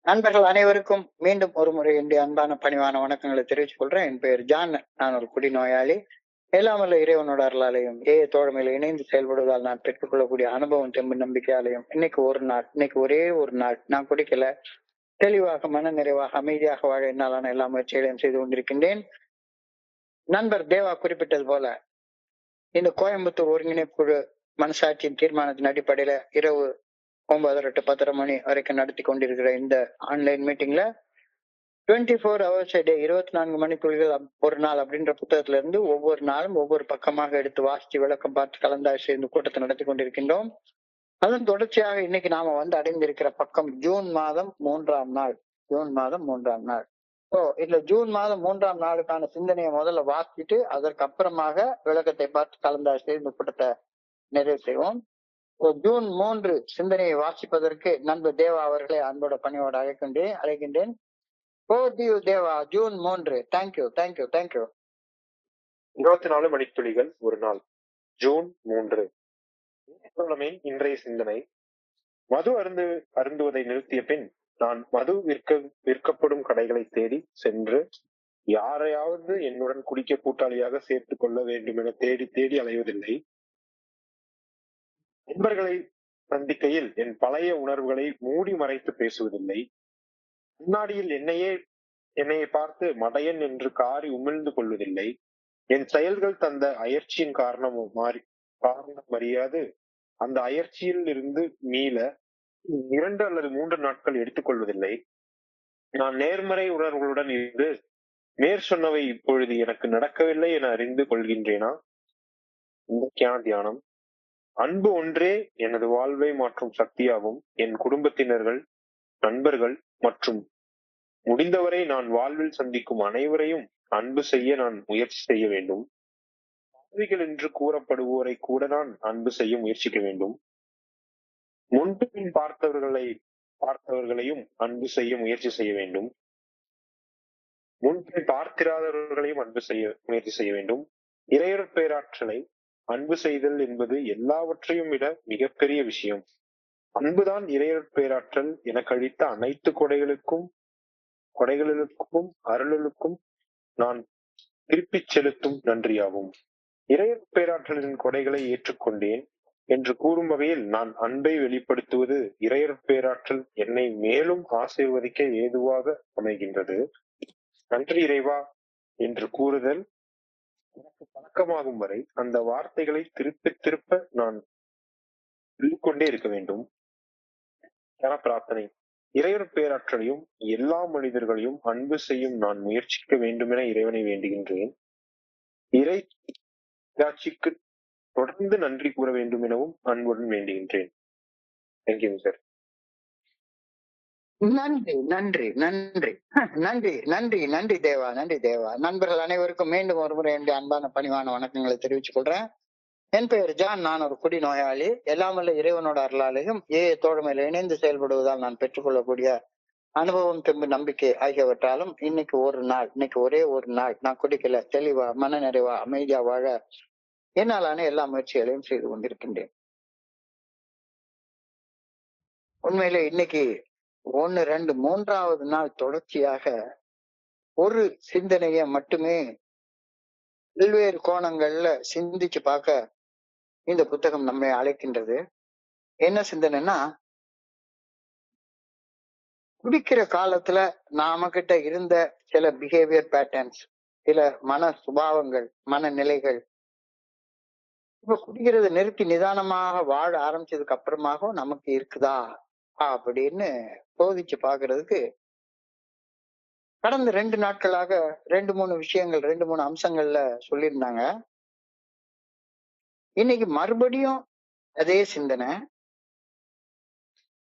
நண்பர்கள் அனைவருக்கும் மீண்டும் ஒரு முறை என்னுடைய அன்பான பணிவான வணக்கங்களை தெரிவித்துக் கொள்றேன். என் பெயர் ஜான். நான் ஒரு குடிநோயாளி. எல்லாமல்ல இறைவனோட அருளாலையும் தோழமையில இணைந்து செயல்படுவதால் நான் பெற்றுக்கொள்ளக்கூடிய அனுபவம் தெம்பு நம்பிக்கையாலையும் இன்னைக்கு ஒரே ஒரு நாள் நான் குடிக்கல, தெளிவாக மன நிறைவாக அமைதியாக வாழ என்னாலான எல்லா முயற்சிகளையும் செய்து கொண்டிருக்கின்றேன். நண்பர் தேவா குறிப்பிட்டது போல இந்த கோயம்புத்தூர் ஒருங்கிணைப்பு குழு மனசாட்சியின் தீர்மானத்தின் அடிப்படையில இரவு 9:30 to 10:30 மணி வரைக்கும் நடத்தி கொண்டிருக்கிற இந்த ஆன்லைன் மீட்டிங்ல 24 hours a day 24 மணித்துளிகள் ஒரு நாள் அப்படின்ற புத்தகத்துல இருந்து ஒவ்வொரு நாளும் ஒவ்வொரு பக்கமாக எடுத்து வாசித்து விளக்கம் பார்த்து கலந்தாய்ச்சி இந்த கூட்டத்தை நடத்தி கொண்டிருக்கின்றோம். அதன் தொடர்ச்சியாக இன்னைக்கு நாம அடைந்திருக்கிற பக்கம் ஜூன் மாதம் 3ஆம் நாள். இதுல ஜூன் மாதம் 3ஆம் நாளுக்கான சிந்தனையை முதல்ல வாசிச்சுட்டு அதற்கு அப்புறமாக விளக்கத்தை பார்த்து கலந்தாய்ச்சி இந்த கூட்டத்தை நிறைவு செய்வோம். ஜூன் 3 சிந்தனையை வாசிப்பதற்கு நண்பர் தேவா அவர்களை அன்போட பணியோடு அழைக்கின்றேன். தேவா, ஜூன் 3. தேங்க்யூ. 24 மணித்துளிகள் ஒரு நாள். ஜூன் 3. இன்றைய சிந்தனை. மது அருந்துவதை நிறுத்திய பின் நான் மது விற்கப்படும் கடைகளை தேடி சென்று யாரையாவது என்னுடன் குடிக்க கூட்டாளியாக சேர்த்துக் கொள்ள வேண்டும் என தேடி தேடி அலைவதில்லை. நண்பர்களை சந்திக்கையில் என் பழைய உணர்வுகளை மூடி மறைத்து பேசுவதில்லை. முன்னாடியில் என்னையை பார்த்து மடையன் என்று காரி உமிழ்ந்து கொள்வதில்லை. என் செயல்கள் தந்த அயற்சியின் காரணம் அறியாது அந்த அயற்சியில் இருந்து மீள 2 அல்லது 3 நாட்கள் எடுத்துக்கொள்வதில்லை. நான் நேர்மறை உணர்வுகளுடன் இருந்து மேற் சொன்னவை இப்பொழுது எனக்கு நடக்கவில்லை என அறிந்து கொள்கின்றேனா? இந்த தியானம். அன்பு ஒன்றே எனது வாழ்வை மாற்றும் சக்தியாகும். என் குடும்பத்தினர்கள், நண்பர்கள் மற்றும் முடிந்தவரை நான் வாழ்வில் சந்திக்கும் அனைவரையும் அன்பு செய்ய நான் முயற்சி செய்ய வேண்டும். பாவிகள் என்று கூறப்படுவோரை கூட நான் அன்பு செய்ய முயற்சிக்க வேண்டும். முன்பின் பார்த்தவர்களையும் அன்பு செய்ய முயற்சி செய்ய வேண்டும். முன்பின் பார்த்திராதவர்களையும் அன்பு செய்ய முயற்சி செய்ய வேண்டும். இறையர் பேராற்றலை அன்பு செய்தல் என்பது எல்லாவற்றையும் விட மிகப்பெரிய விஷயம். அன்புதான் இறையர் பேராற்றல் எனக்கு அளித்த அனைத்து கொடைகளுக்கும் அருளுக்கும் நான் திருப்பிச் செலுத்தும் நன்றியாகும். இறையர் பேராற்றலின் கொடைகளை ஏற்றுக்கொண்டேன் என்று கூறும் வகையில் நான் அன்பை வெளிப்படுத்துவது இறையர் பேராற்றல் என்னை மேலும் ஆசீர்வதிக்க ஏதுவாக அமைகின்றது. நன்றி இறைவா என்று கூறுதல் எனக்கு பழக்கமாகும் வரை அந்த வார்த்தைகளை திருப்ப நான் சொல்லிக்கொண்டே இருக்க வேண்டும். பிரார்த்தனை. இறையர் பேராற்றலையும் எல்லா மனிதர்களையும் அன்பு செய்யும் நான் முயற்சிக்க வேண்டும் என இறைவனை வேண்டுகின்றேன். இறை காட்சிக்கு தொடர்ந்து நன்றி கூற வேண்டும் எனவும் அன்புடன் வேண்டுகின்றேன். Thank you sir. நன்றி தேவா. நண்பர்கள் அனைவருக்கும் மீண்டும் ஒரு முறை என்னுடைய அன்பான பணிவான வணக்கங்களை தெரிவித்துக் கொள்றேன். என் பெயர் ஜான். நான் ஒரு குடிநோயாளி. எல்லாமல்ல இறைவனோட அருளாலையும் தோழமையில இணைந்து செயல்படுவதால் நான் பெற்றுக்கொள்ளக்கூடிய அனுபவம் தெம்பு நம்பிக்கை ஆகியவற்றாலும் இன்னைக்கு ஒரே ஒரு நாள் நான் குடிக்கல, தெளிவா மன நிறைவா அமைதியா வாழ என்னாலான எல்லா முயற்சிகளையும் செய்து கொண்டிருக்கின்றேன். உண்மையில இன்னைக்கு 1, 2, 3ஆவது நாள் தொடர்ச்சியாக ஒரு சிந்தனைய மட்டுமே பல்வேறு கோணங்கள்ல சிந்திச்சு பார்க்க இந்த புத்தகம் நம்மை அழைக்கின்றது. என்ன சிந்தனைன்னா, குடிக்கிற காலத்துல நாம கிட்ட இருந்த சில பிஹேவியர் பேட்டர்ன்ஸ், சில மன சுபாவங்கள், மனநிலைகள் இப்ப குடிக்கிறத நிறுத்தி நிதானமாக வாழ ஆரம்பிச்சதுக்கு அப்புறமாகவும் நமக்கு இருக்குதா அப்படின்னு சோதிச்சு பாக்குறதுக்கு கடந்த 2 நாட்களாக 2-3 விஷயங்கள், 2-3 அம்சங்கள்ல சொல்லியிருந்தாங்க. இன்னைக்கு மறுபடியும் அதே சிந்தனை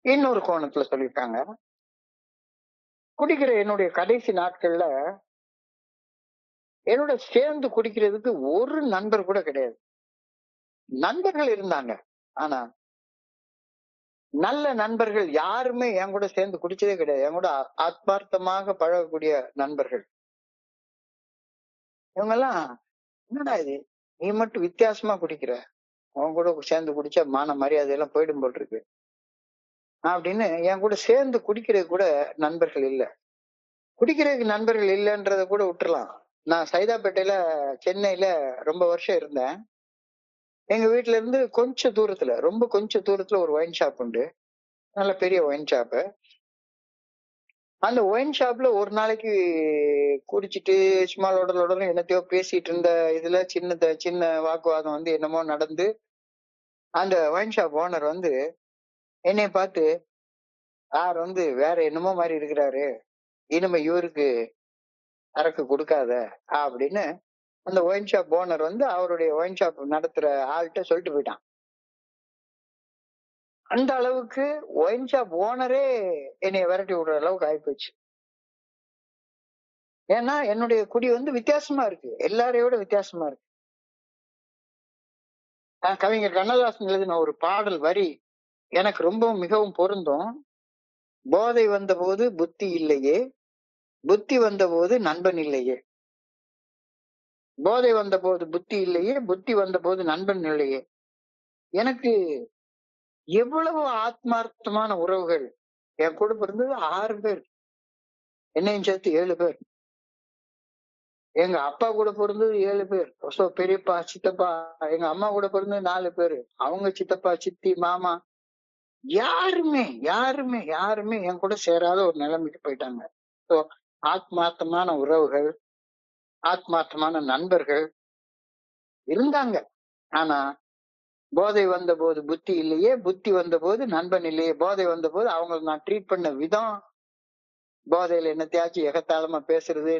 இன்னொரு கோணத்துல சொல்லியிருக்காங்க. குடிக்கிற என்னுடைய கடைசி நாட்கள்ல என்னோட சேர்ந்து குடிக்கிறதுக்கு ஒரு நண்பர் கூட கிடையாது. நண்பர்கள் இருந்தாங்க, ஆனா நல்ல நண்பர்கள் யாருமே என் கூட சேர்ந்து குடிச்சதே கிடையாது. என் கூட ஆத்மார்த்தமாக பழகக்கூடிய நண்பர்கள். இவங்கெல்லாம், என்னடா இது நீ மட்டும் வித்தியாசமா குடிக்கிற, அவங்க கூட சேர்ந்து குடிச்சா மான மரியாதை எல்லாம் போயிடும் போல் இருக்கு, அப்படின்னு என் கூட சேர்ந்து குடிக்கிறது கூட நண்பர்கள் இல்ல. குடிக்கிறதுக்கு நண்பர்கள் இல்லைன்றத கூட விட்டுறலாம். நான் சைதாப்பேட்டையில, சென்னையில ரொம்ப வருஷம் இருந்தேன். எங்க வீட்ல இருந்து கொஞ்சம் தூரத்துல, ரொம்ப கொஞ்சம் தூரத்துல ஒரு ஒயின் ஷாப் உண்டு. நல்ல பெரிய ஒயின் ஷாப்பு. அந்த ஒயின் ஷாப்ல ஒரு நாளைக்கு குடிச்சிட்டு சும்மா லொட லொடன்னு என்னத்தையோ பேசிட்டு இருந்த இதுல சின்ன வாக்குவாதம் வந்து என்னமோ நடந்து, அந்த ஒயின் ஷாப் ஓனர் வந்து என்னைய பார்த்து, "சார் வந்து வேற என்னமோ மாரி இருக்கிறாரு. இனிமே இவருக்கு சரக்கு குடுக்காத" அப்படின்னு அந்த ஒயின் ஷாப் ஓனர் வந்து அவருடைய ஒயின் ஷாப் நடத்துற ஆள்ட்ட சொல்லிட்டு போயிட்டான். அந்த அளவுக்கு ஒயின் ஷாப் ஓனரே என்னைய விரட்டி விடுற அளவுக்கு ஆயிப்போச்சு. ஏன்னா என்னுடைய குடி வந்து வித்தியாசமா இருக்கு. எல்லாரையும் விட வித்தியாசமா இருக்கு. கவிஞர் கண்ணதாசன் எழுதின ஒரு பாடல் வரி எனக்கு ரொம்ப மிகவும் பொருந்தும். "போதை வந்தபோது புத்தி இல்லையே, புத்தி வந்தபோது நண்பன் இல்லையே. போதை வந்தபோது புத்தி இல்லையே, புத்தி வந்தபோது நண்பன் இல்லையே." எனக்கு எவ்வளவு ஆத்மார்த்தமான உறவுகள். என் கூட பிறந்தது 6 பேர். என்னையும் சேர்த்து 7 பேர். எங்க அப்பா கூட பொறந்தது 7 பேர். பெரியப்பா, சித்தப்பா. எங்க அம்மா கூட பொறந்தது 4 பேரு. அவங்க சித்தப்பா, சித்தி, மாமா யாருமே என் கூட சேராத ஒரு நிலைமைக்கு போயிட்டாங்க. சோ ஆத்மார்த்தமான உறவுகள், ஆத்மார்த்தமான நண்பர்கள் இருந்தாங்க. ஆனா போதை வந்தபோது புத்தி இல்லையே, புத்தி வந்தபோது நண்பன் இல்லையே. போதை வந்தபோது அவங்கள நான் ட்ரீட் பண்ண விதம், போதையில என்னத்தையாச்சும் எகத்தாளமா பேசுறது,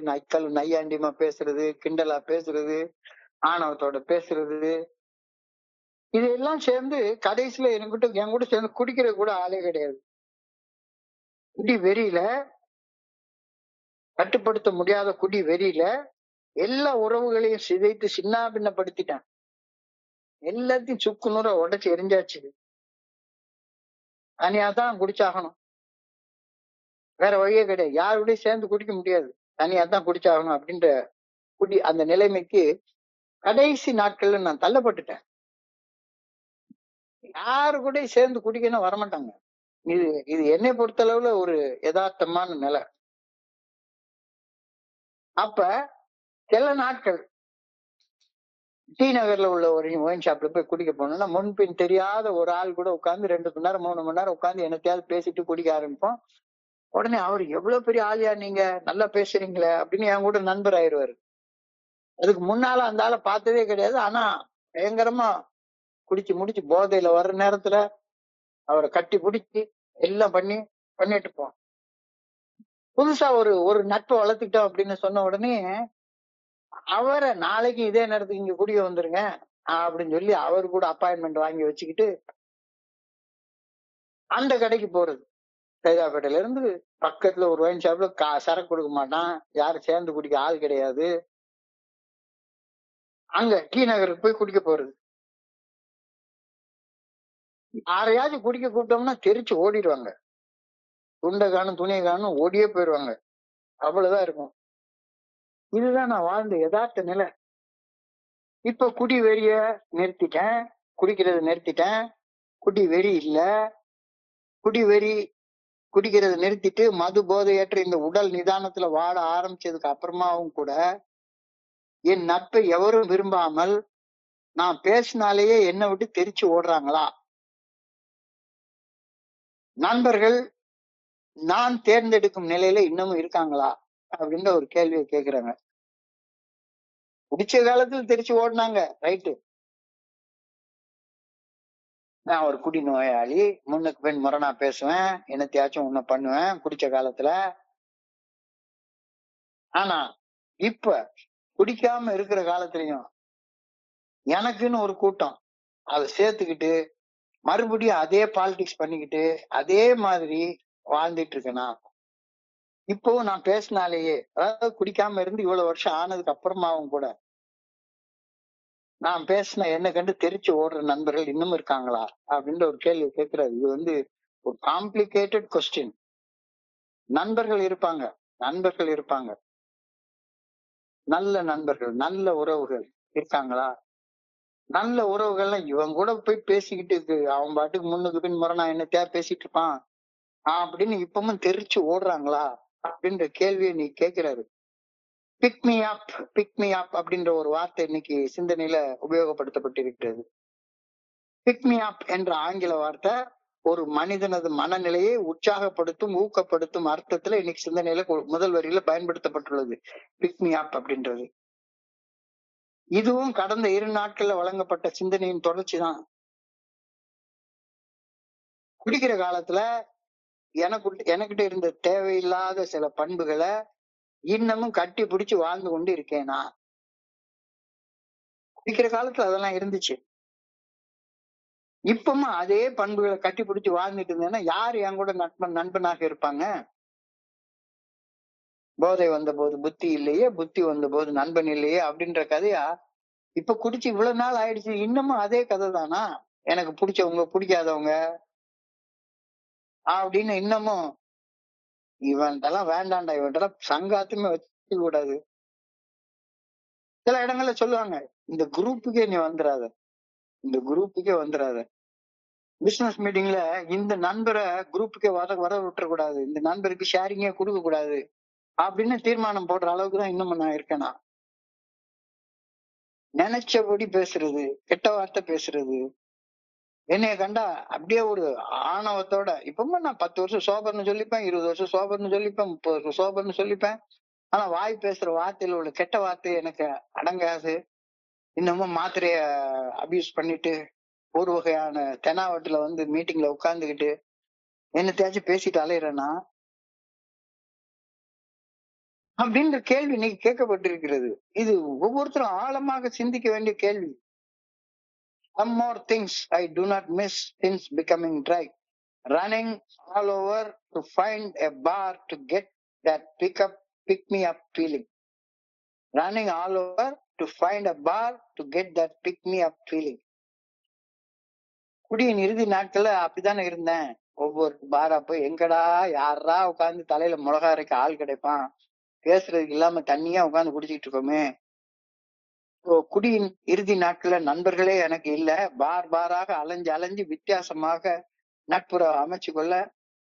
நையாண்டியமா பேசுறது, கிண்டலா பேசுறது, ஆணவத்தோட பேசுறது, இதெல்லாம் சேர்ந்து கடைசியில என் கூட சேர்ந்து குடிக்கிறது கூட ஆளே கிடையாது. குடி வெறியில, கட்டுப்படுத்த முடியாத குடி வெறியில எல்லா உறவுகளையும் சிதைத்து சின்னாபின்னப்படுத்திட்டேன். எல்லாத்தையும் சுக்கு நூறா உடைச்சு எரிஞ்சாச்சு. தனியாதான் குடிச்சாகணும். வேற வழியே கிடையாது. யாரோடயும் சேர்ந்து குடிக்க முடியாது. தனியாதான் குடிச்சாகணும் அப்படின்ற அந்த நிலைமைக்கு கடைசி நாட்கள்ல நான் தள்ளப்பட்டுட்டேன். யாரு கூடயும் சேர்ந்து குடிக்கணும் வரமாட்டாங்க. இது இது என்னை பொறுத்தளவுல ஒரு யதார்த்தமான நிலை. அப்ப சில நாட்கள் டி நகர்ல உள்ள ஒரு ஒயின் ஷாப்ல போய் குடிக்க போனோம்னா, முன்பின் தெரியாத ஒரு ஆள் கூட உட்கார்ந்து 2 மணி நேரம் 3 மணி நேரம் உட்கார்ந்து என்னத்தையாவது பேசிட்டு குடிக்க ஆரம்பிப்போம். உடனே அவரு, "எவ்வளவு பெரிய ஆளியா நீங்க, நல்லா பேசுறீங்களே" அப்படின்னு என் கூட நண்பர் ஆயிருவாரு. அதுக்கு முன்னால அந்த ஆளை பார்த்ததே கிடையாது. ஆனா பயங்கரமா குடிச்சு முடிச்சு போதையில வர்ற நேரத்துல அவரை கட்டி பிடிச்சி எல்லாம் பண்ணிட்டு இருப்போம். புதுசா ஒரு ஒரு நட்பை வளர்த்துக்கிட்டோம் அப்படின்னு சொன்ன உடனே அவரை நாளைக்கு இதே நேரத்துக்கு இங்க குடிக்க வந்துருங்க அப்படின்னு சொல்லி அவரு கூட அப்பாயின்மெண்ட் வாங்கி வச்சுக்கிட்டு அந்த கடைக்கு போறது. சைதாப்பேட்டையில இருந்து பக்கத்துல ஒரு ஒயின் ஷாப்ல சரக்கு கொடுக்க மாட்டான், யாரும் சேர்ந்து குடிக்க ஆள் கிடையாது. அங்க டி நகருக்கு போய் குடிக்க போறது. யாரையாச்சும் குடிக்க கூப்பிட்டோம்னா தெரிச்சு ஓடிடுவாங்க. துண்டை காணும் துணியை காணும் ஓடியே போயிடுவாங்க. அவ்வளவுதான் இருக்கும். இதுதான் நான் வாழ்ந்த யதார்த்த நிலை. இப்ப குடி வெறிய நிறுத்திட்டேன், குடிக்கிறத நிறுத்திட்டேன். குடி வெறி இல்ல. குடி வெறி குடிக்கிறத நிறுத்திட்டு மது போதையற்ற இந்த உடல் நிதானத்துல வாழ ஆரம்பிச்சதுக்கு அப்புறமாவும் கூட என் நட்பை எவரும் விரும்பாமல் நான் பேசினாலேயே என்னை விட்டு தெரிச்சு ஓடுறாங்களா? நண்பர்கள் நான் தேர்ந்தெடுக்கும் நிலையில இன்னமும் இருக்காங்களா அப்படின்ற ஒரு கேள்வியை கேட்கிறாங்க. குடிச்ச காலத்துல தெரிச்சு ஓடினாங்க, ரைட்டு. நான் ஒரு குடி நோயாளி, முன்னுக்கு பின் முரணா பேசுவேன், என்னத்தையாச்சும் ஒண்ணு பண்ணுவேன் குடிச்ச காலத்துல. ஆனா இப்ப குடிக்காம இருக்கிற காலத்திலயும் எனக்குன்னு ஒரு கூட்டம் அதை சேர்த்துக்கிட்டு மறுபடியும் அதே பாலிடிக்ஸ் பண்ணிக்கிட்டு அதே மாதிரி வாழ்ந்துட்டு இருக்கேனா? இப்பவும் நான் பேசினாலேயே, அதாவது குடிக்காம இருந்து இவ்வளவு வருஷம் ஆனதுக்கு அப்புறமாவும் கூட நான் பேசின என்ன கண்டு தெரிச்சு ஓடுற நண்பர்கள் இன்னும் இருக்காங்களா அப்படின்ற ஒரு கேள்வி கேட்கிறாரு. இது வந்து ஒரு காம்ப்ளிகேட்டட் கொஸ்டின். நண்பர்கள் இருப்பாங்க, நண்பர்கள் இருப்பாங்க, நல்ல நண்பர்கள், நல்ல உறவுகள் இருக்காங்களா? நல்ல உறவுகள்லாம் இவன் கூட போய் பேசிக்கிட்டு இருக்கு, அவன் பாட்டுக்கு முன்னுக்கு பின் முரணா என்னத்தையா பேசிட்டு இருப்பான். அப்படின்னு இப்பவும் தெரிச்சு ஓடுறாங்களா அப்படின்ற கேள்வியை நீ கேட்கிறாரு. Big me up, pick me அப் அப்படின்ற ஒரு வார்த்தை இன்னைக்கு சிந்தனையில உபயோகப்படுத்தப்பட்டிருக்கிறது. பிக் மீ அப் என்ற ஆங்கில வார்த்தை ஒரு மனிதனது மனநிலையை உற்சாகப்படுத்தும், ஊக்கப்படுத்தும் அர்த்தத்துல இன்னைக்கு சிந்தனையில முதல் வரியில பயன்படுத்தப்பட்டுள்ளது. பிக் மீ அப் அப்படின்றது. இதுவும் கடந்த 2 நாட்கள்ல வழங்கப்பட்ட சிந்தனையின் தொடர்ச்சி தான். குடிக்கிற காலத்துல எனக்கிட்ட இருந்த தேவையில்லாத சில பண்புகளை இன்னமும் கட்டி பிடிச்சு வாழ்ந்து கொண்டு இருக்கேனா? குடிக்கிற காலத்துல அதெல்லாம் இருந்துச்சு. இப்பவும் அதே பண்புகளை கட்டி பிடிச்சு வாழ்ந்துட்டு இருந்தேன்னா யாரு என் கூட நண்பனாக இருப்பாங்க? போதை வந்த போது புத்தி இல்லையே, புத்தி வந்த போது நண்பன் இல்லையே அப்படின்ற கதையா இப்ப குடிச்சு இவ்வளவு நாள் ஆயிடுச்சு. இன்னமும் அதே கதை தானா? எனக்கு பிடிச்சவங்க பிடிக்காதவங்க அப்படின்னு இன்னமும் இவன்ட்டெல்லாம் வேண்டாம்டா, இவன்ட்டெல்லாம் சங்காத்துமே வச்சுக்க கூடாது. சில இடங்கள்ல சொல்லுவாங்க, இந்த குரூப்புக்கே நீ வந்துடாத, இந்த குரூப்புக்கே வந்துடாத. பிசினஸ் மீட்டிங்ல இந்த நண்பரை குரூப்புக்கே வர விட்டுற கூடாது, இந்த நண்பருக்கு ஷேரிங்கே கொடுக்க கூடாது அப்படின்னு தீர்மானம் போடுற அளவுக்கு தான் இன்னமும் நான் இருக்கேனா? நினைச்சபடி பேசுறது, கெட்ட வார்த்தை பேசுறது, என்னைய கண்டா அப்படியே ஒரு ஆணவத்தோட இப்பவும் நான் 10 வருஷம் சோபர்னு சொல்லிப்பேன், 20 வருஷம் சோபர்னு சொல்லிப்பேன், 30 வருஷம் சோபர்னு சொல்லிப்பேன். ஆனா வாய் பேசுற வார்த்தையில உள்ள கெட்ட வார்த்தை எனக்கு அடங்காது. இன்னமும் மாத்திரைய அபியூஸ் பண்ணிட்டு ஒரு வகையான தெனாவட்டுல வந்து மீட்டிங்ல உட்கார்ந்துகிட்டு என்னத்தையாச்சும் பேசிட்டு அலையிறேனா அப்படின்ற கேள்வி இன்னைக்கு கேட்கப்பட்டிருக்கிறது. இது ஒவ்வொருத்தரும் ஆழமாக சிந்திக்க வேண்டிய கேள்வி. Some more things I do not miss since becoming dry. Running all over to find a bar to get that pick me up feeling. Running all over to find a bar to get that pick me up feeling. குடியின் இறுதி நாட்கள்ல அப்படித்தானே இருந்தேன். ஒவ்வொரு பாரா போய் எங்கடா யாரா உட்கார்ந்து தலையில மிளகா அரைக்க ஆள் கிடைப்பான், பேசுறதுக்கு இல்லாம தண்ணியா உட்கார்ந்து குடிச்சிட்டு இருக்கோமே. குடியின் இறுதி நாட்கள்ல நண்பர்களே எனக்கு இல்ல. பாராக அலைஞ்சு அலைஞ்சு வித்தியாசமாக நட்புறவை அமைச்சு கொள்ள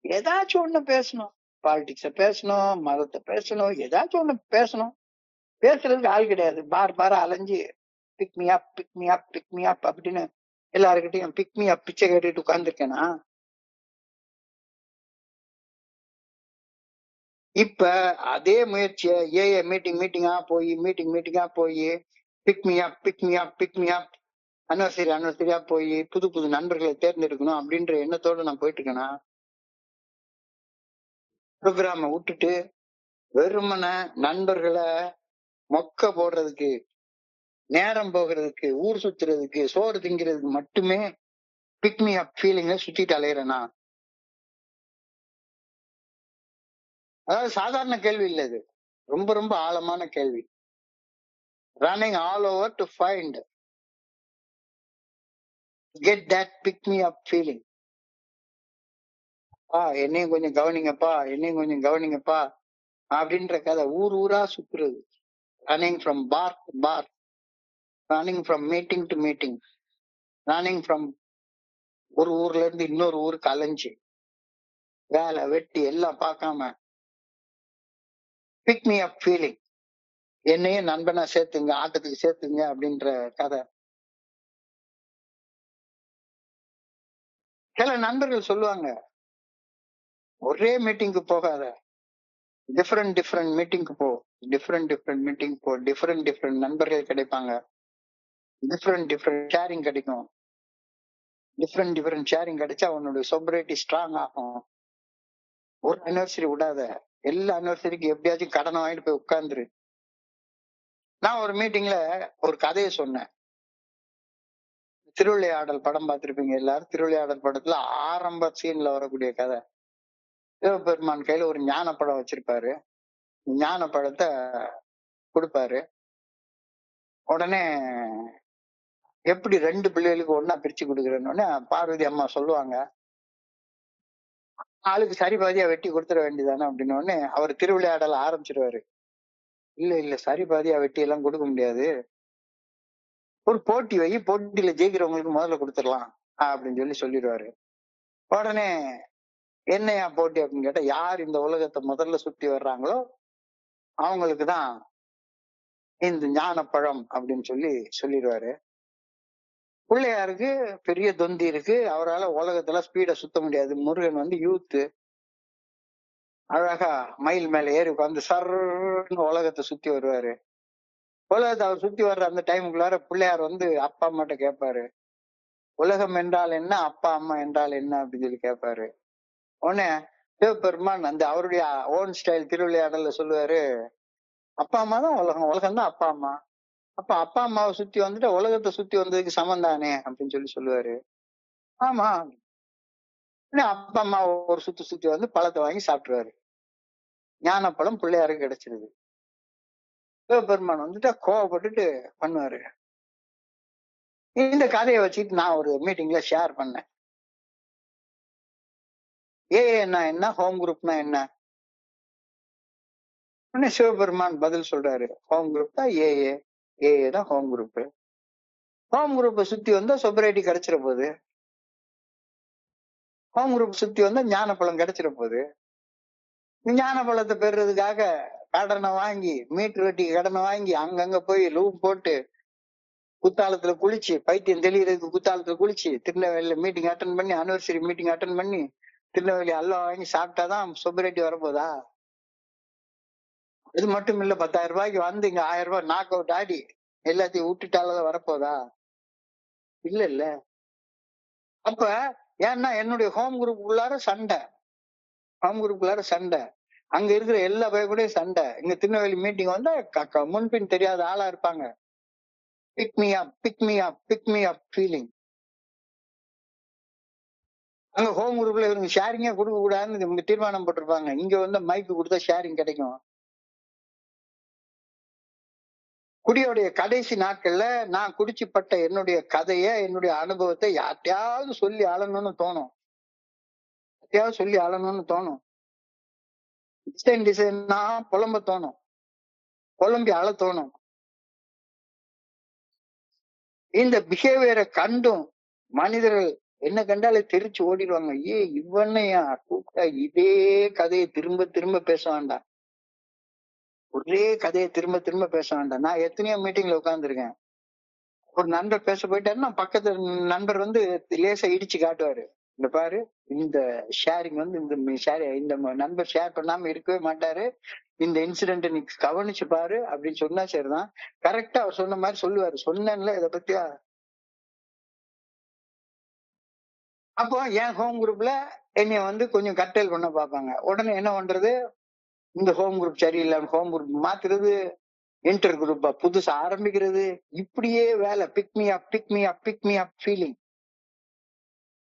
ஏதாச்சும் ஒண்ணு பேசணும். பாலிடிக்ஸ பேசணும், மதத்தை பேசணும், ஏதாச்சும் ஒண்ணு பேசணும். பேசுறதுக்கு ஆள் கிடையாது. பாரா அலைஞ்சு big me up, pick me up, pick me அப் அப்படின்னு எல்லாருக்கிட்டையும் பிக் மீ அப் பிச்சை கேட்டுட்டு உட்கார்ந்துருக்கேனா? இப்ப அதே முயற்சியை மீட்டிங்கா போய் pick me up, pick me up, pick me up, அனிவர்சரியா போய் புது புது நண்பர்களை தேர்ந்தெடுக்கணும் அப்படின்ற எண்ணத்தோட நான் போயிட்டு இருக்கேனா? ப்ரோக்ராம விட்டுட்டு வெறுமன நண்பர்களை மொக்க போடுறதுக்கு, நேரம் போகிறதுக்கு, ஊர் சுத்துறதுக்கு, சோறு திங்கிறதுக்கு மட்டுமே பிக் மீ அப் ஃபீலிங்ல சுத்திட்டு அலையிறேனா? அதாவது சாதாரண கேள்வி இல்ல இது. ரொம்ப ரொம்ப ஆழமான கேள்வி. Running all over to find get that big me up feeling. என்னையும் கொஞ்சம் கவனிங்கப்பா, என்னையும் கொஞ்சம் கவனிங்கப்பா அப்படின்ற கதை. ஊர் ஊரா சுத்துறது. Running from bar to bar, running from meeting to meeting, running from ஒரு ஊர்ல இருந்து இன்னொரு ஊருக்கு அலைஞ்சு வேலை வெட்டி எல்லாம் பார்க்காம பிக் மீ அப் ஃபீலிங், என்னையும் நண்பனா சேர்த்துங்க, ஆட்டத்துக்கு சேர்த்துங்க அப்படின்ற கதை. சில நண்பர்கள் சொல்லுவாங்க, ஒரே மீட்டிங்க்கு போகாத, டிஃப்ரெண்ட் மீட்டிங்க்கு போ, டிஃப்ரெண்ட் நண்பர்கள் கிடைப்பாங்க, டிஃப்ரெண்ட் ஷேரிங் கிடைக்கும். டிஃப்ரெண்ட் ஷேரிங் கிடைச்சா உன்னோட சொபரேட்டி ஸ்ட்ராங் ஆகும். ஒரு அனிவர்சரி விடாத, எல்லா அனிவர்சரிக்கு எப்படியாச்சும் கடனை வாங்கிட்டு போய் உட்கார்ந்துரு. நான் ஒரு மீட்டிங்ல ஒரு கதையை சொன்னேன். திருவிளையாடல் படம் பார்த்திருப்பீங்க எல்லாரும். திருவிளையாடல் படத்துல ஆரம்ப சீன்ல வரக்கூடிய கதை. சிவபெருமான் கையில ஒரு ஞான பழம் வச்சிருப்பாரு. ஞான பழத்தை கொடுப்பாரு. உடனே எப்படி 2 பிள்ளைகளுக்கு ஒன்னா பிரிச்சு கொடுக்குறேன்னு பார்வதி அம்மா சொல்லுவாங்க, ஆளுக்கு சரி பாதியா வெட்டி கொடுத்துட வேண்டியதானே அப்படின்னு. உடனே அவர் திருவிளையாடல ஆரம்பிச்சிருவாரு. இல்ல சரி பாதியா வெட்டி எல்லாம் கொடுக்க முடியாது, ஒரு போட்டி வை, போட்டியில ஜெயிக்கிறவங்களுக்கு முதல்ல கொடுத்துடலாம் அப்படின்னு சொல்லிடுவாரு. உடனே என்னையா போட்டி அப்படின்னு கேட்டா, யார் இந்த உலகத்தை முதல்ல சுத்தி வர்றாங்களோ அவங்களுக்குதான் இந்த ஞானப்பழம் அப்படின்னு சொல்லிடுவாரு. பிள்ளையாருக்கு பெரிய தொந்தி இருக்கு, அவரால் உலகத்துல ஸ்பீட சுத்த முடியாது. முருகன் வந்து யூத்து, அழகா மயில் மேல ஏறி உட்காந்து சர்ன்னு உலகத்தை சுத்தி வருவாரு. உலகத்தை அவர் சுத்தி வர்ற அந்த டைமுக்குள்ளார பிள்ளையார் வந்து அப்பா அம்மாட்ட கேட்பாரு, உலகம் என்றால் என்ன, அப்பா அம்மா என்றால் என்ன அப்படின்னு கேட்பாரு. உடனே சிவபெருமான் அந்த அவருடைய ஓன் ஸ்டைல் திருவிளையாடல்ல சொல்லுவாரு, அப்பா அம்மா தான் உலகம், உலகம் தான் அப்பா அம்மா. அப்ப அப்பா அம்மாவை சுத்தி வந்துட்டு உலகத்தை சுத்தி வந்ததுக்கு சமம் தானே அப்படின்னு சொல்லுவாரு. ஆமா. அப்பா அம்மா ஒரு சுத்தி சுத்தி வந்து பழத்தை வாங்கி சாப்பிட்டுருவாரு. ஞானப்பழம் பிள்ளையாருக்கு கிடைச்சிருது. சிவபெருமான் வந்துட்டு கோவப்பட்டுட்டு பண்ணுவாரு. இந்த கதையை வச்சுட்டு நான் ஒரு மீட்டிங்ல ஷேர் பண்ணேன். ஏஏன்னா என்ன, ஹோம் குரூப்னா என்ன? சிவபெருமான் பதில் சொல்றாரு, ஹோம் குரூப் தான் ஏஏ, ஏஏ தான் ஹோம் குரூப். ஹோம் குரூப்பை சுத்தி வந்தா சொபரைட்டி கிடைச்சிட போகுது, ஹோம் குரூப் சுத்தி வந்தா ஞானப்பழம் கிடைச்சிட போகுது. ஞானப்பழத்தை பெறுறதுக்காக கடனை வாங்கி, மீட்டர் வெட்டி கடனை வாங்கி அங்கங்க போய் ரூம் போட்டு குத்தாலத்துல குளிச்சு, பைத்தியம் தெளிகிறதுக்கு குத்தாலத்துல குளிச்சு, திருநெல்வேலியில மீட்டிங் அட்டன் பண்ணி, அனிவர்சரி மீட்டிங் அட்டன் பண்ணி, திருநெல்வேலி அல்வா வாங்கி சாப்பிட்டாதான் சொபரைட்டி வரப்போதா? இது மட்டும் இல்ல, 10,000 ரூபாய்க்கு வந்து இங்க 1000 ரூபாய் நாக் அவுட் ஆடி எல்லாத்தையும் விட்டுட்டாலதான் வரப்போதா? இல்ல இல்ல. அப்ப ஏன்னா என்னுடைய ஹோம் குரூப் உள்ளார சண்டை, ஹோம் குரூப் உள்ளார சண்டை, அங்க இருக்கிற எல்லா பேருக்கூடயும் சண்டை. இங்க திருநெல்வேலி மீட்டிங் வந்தா முன்பின் தெரியாத ஆளா இருப்பாங்க. Big me up, pick me up, pick me அப் ஃபீலிங். அங்க ஹோம் குரூப்ல இவங்க ஷேரிங்கே கொடுக்க கூடாதுன்னு இவங்க தீர்மானம் போட்டிருப்பாங்க. இங்க வந்து மைக்கு கொடுத்தா ஷேரிங் கிடைக்கும். குடியோடைய கடைசி நாட்கள்ல நான் குடிச்சுப்பட்ட என்னுடைய கதைய, என்னுடைய அனுபவத்தை யார்ட்டையாவது சொல்லி அழணும்னு தோணும், யார்ட்டையாவது சொல்லி அழணும்னு தோணும். டிசைனா புலம்ப தோணும், புலம்பி அழ தோணும். இந்த பிஹேவியரை கண்டும் மனிதர்கள் என்ன கண்டாலே தெரிச்சு ஓடிடுவாங்க. இவனையா கூப்பிட்டா இதே கதையை திரும்ப திரும்ப பேச வேண்டாம், ஒரே கதையை திரும்ப திரும்ப பேச வேண்டாம். நான் எத்தனையோ மீட்டிங்ல உட்கார்ந்துருக்கேன். ஒரு நண்பர் பேச போயிட்டாருன்னா பக்கத்து நண்பர் வந்து லேசா இடிச்சு காட்டுவாரு, இந்த பாரு இந்த ஷேரிங் வந்து இந்த நண்பர் ஷேர் பண்ணாம இருக்கவே மாட்டாரு, இந்த இன்சிடென்ட் நீ கவனிச்சு பாரு அப்படின்னு சொன்னா சரிதான். கரெக்டா அவர் சொன்ன மாதிரி சொல்லுவாரு. சொன்னேன்ல இதை பத்தியா? அப்போ என் ஹோம் குரூப்ல என்னைய வந்து கொஞ்சம் கட்டல் பண்ண பார்ப்பாங்க. உடனே என்ன பண்றது, இந்த ஹோம் குரூப் சரியில்லை, ஹோம் குரூப் மாத்துறது, இன்டர் குரூப்பா புதுசா ஆரம்பிக்கிறது, இப்படியே வேலை. Big me up, pick me up, pick me அப் ஃபீலிங்.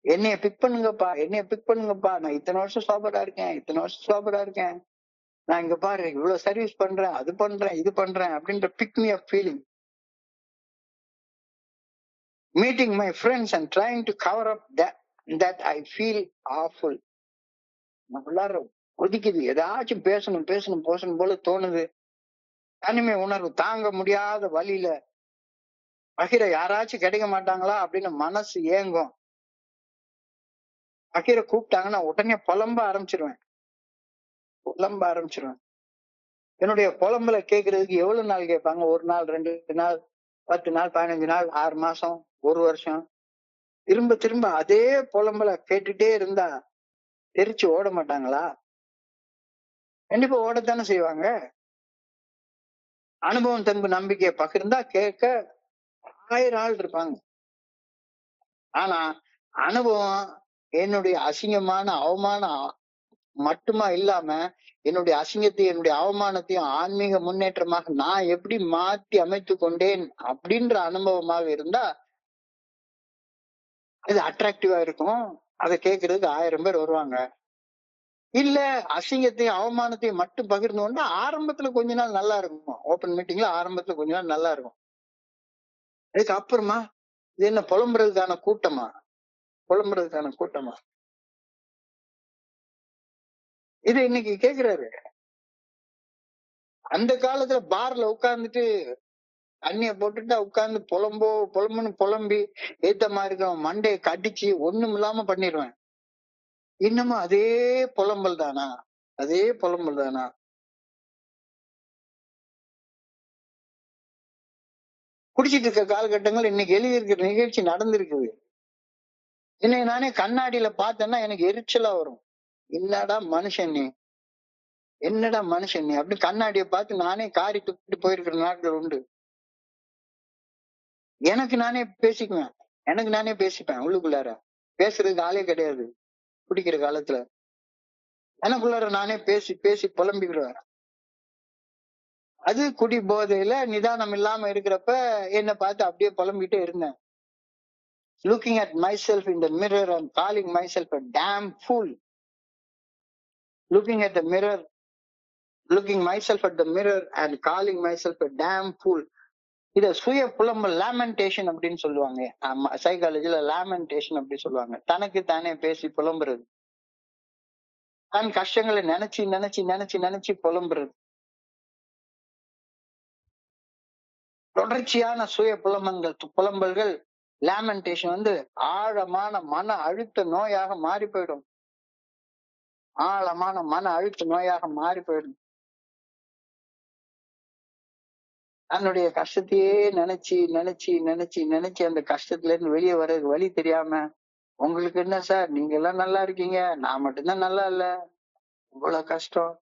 என்னைய பிக் பண்ணுங்கப்பா, என்னைய பிக் பண்ணுங்கப்பா, நான் இத்தனை வருஷம் சோபரா இருக்கேன், இத்தனை வருஷம் சோபரா இருக்கேன், நான் இங்க பாரு இவ்வளவு சர்வீஸ் பண்றேன், அது பண்றேன், இது பண்றேன் அப்படின்ற big me up feeling. Meeting my friends and trying to cover up that I feel awful. உள்ளார கொதிக்குது, ஏதாச்சும் பேசணும் பேசணும் பேசணும் போல தோணுது. தனிமை உணர்வு தாங்க முடியாத வழியில பகிர யாராச்சும் கிடைக்க மாட்டாங்களா அப்படின்னு மனசு ஏங்கும். பகிர கூப்பிட்டாங்கன்னா உடனே புலம்ப ஆரம்பிச்சிருவேன். என்னுடைய புலம்பல கேட்கறதுக்கு எவ்வளவு நாள் கேட்பாங்க? 1 நாள், 2 நாள், 10 நாள், 15 நாள், 6 மாசம், 1 வருஷம். திரும்ப திரும்ப அதே புலம்பல கேட்டுட்டே இருந்தா தெரிச்சு ஓட மாட்டாங்களா? கண்டிப்பா ஓடத்தானே செய்வாங்க. அனுபவம், தெம்பு, நம்பிக்கையை பகிர்ந்தா கேட்க 1000 ஆள் இருப்பாங்க. ஆனா அனுபவம் என்னுடைய அசிங்கமான அவமானம் மட்டுமா இல்லாம, என்னுடைய அசிங்கத்தையும் என்னுடைய அவமானத்தையும் ஆன்மீக முன்னேற்றமாக நான் எப்படி மாற்றி அமைத்து கொண்டேன் அப்படின்ற அனுபவமாக இருந்தா அது அட்ராக்டிவா இருக்கும். அதை கேட்கறதுக்கு 1000 பேர் வருவாங்க. இல்ல அசிங்கத்தையும் அவமானத்தையும் மட்டும் பகிர்ந்து கொண்டா ஆரம்பத்துல கொஞ்ச நாள் நல்லா இருக்கும். ஓப்பன் மீட்டிங்ல ஆரம்பத்துல கொஞ்ச நாள் நல்லா இருக்கும். அதுக்கு அப்புறமா இது என்ன புலம்புறதுக்கான கூட்டமா? புலம்புறதுக்கான கூட்டமா? இது இன்னைக்கு கேக்குறாரு. அந்த காலத்துல பார்ல உட்கார்ந்துட்டு தண்ணிய போட்டுட்டு உட்கார்ந்து புலம்புன்னு புலம்பி ஏத்த மாதிரி இருக்கும். மண்டையை கடிச்சு ஒண்ணும் இல்லாம பண்ணிடுவேன். இன்னமும் அதே புலம்பல் தானா? அதே புலம்பல் தானா? குடிச்சிட்டு இருக்க காலகட்டங்கள் இன்னைக்கு எழுதி இருக்கிற நிகழ்ச்சி நடந்திருக்குது. என்னை நானே கண்ணாடியில பார்த்தேன்னா எனக்கு எரிச்சலா வரும். என்னடா மனுஷன் நீ? என்னடா மனுஷன் நீ? அப்படி கண்ணாடியை பார்த்து நானே காரி துப்பிட்டு போயிருக்கிற நாட்கள் உண்டு. எனக்கு நானே பேசிக்குவேன். எனக்கு நானே பேசிப்பேன் உள்ளுக்குள்ளார. பேசுறதுக்கு ஆளே கிடையாது. குடிக்கிற காலத்துல. எனக்குள்ளார நானே பேசி பேசி புலம்பிக்கிடுவேன். அது குடி போதையில நிதானம் இல்லாம இருக்கிறப்ப என்ன பார்த்து அப்படியே புலம்பிட்டே இருந்தேன். Looking at myself in the mirror and calling myself a damn fool. Looking at the mirror, looking myself at the mirror and calling myself a damn fool. இத சுய புலம்பல் லேமெண்டேஷன் அப்படின்னு சொல்லுவாங்க. ஆமா, சைக்காலஜில லேமெண்டேஷன் அப்படி சொல்லுவாங்க. தனக்கு தானே பேசி புலம்புறது. தன் கஷ்டங்களை நினைச்சு நினைச்சு நினைச்சு நினைச்சு புலம்புறது. தொடர்ச்சியான சுய புலம்பல்கள் லேமெண்டேஷன் வந்து ஆழமான மன அழுத்த நோயாக மாறி போயிடும். ஆழமான மன அழுத்த நோயாக மாறி போயிடும். தன்னுடைய கஷ்டத்தையே நினைச்சு நினைச்சு நினைச்சு நினைச்சு அந்த கஷ்டத்துல இருந்து வெளியே வர்றதுக்கு வழி தெரியாம, உங்களுக்கு என்ன சார், நீங்க எல்லாம் நல்லா இருக்கீங்க, நான் மட்டும்தான் நல்லா இல்ல, இவ்வளவு கஷ்டம்,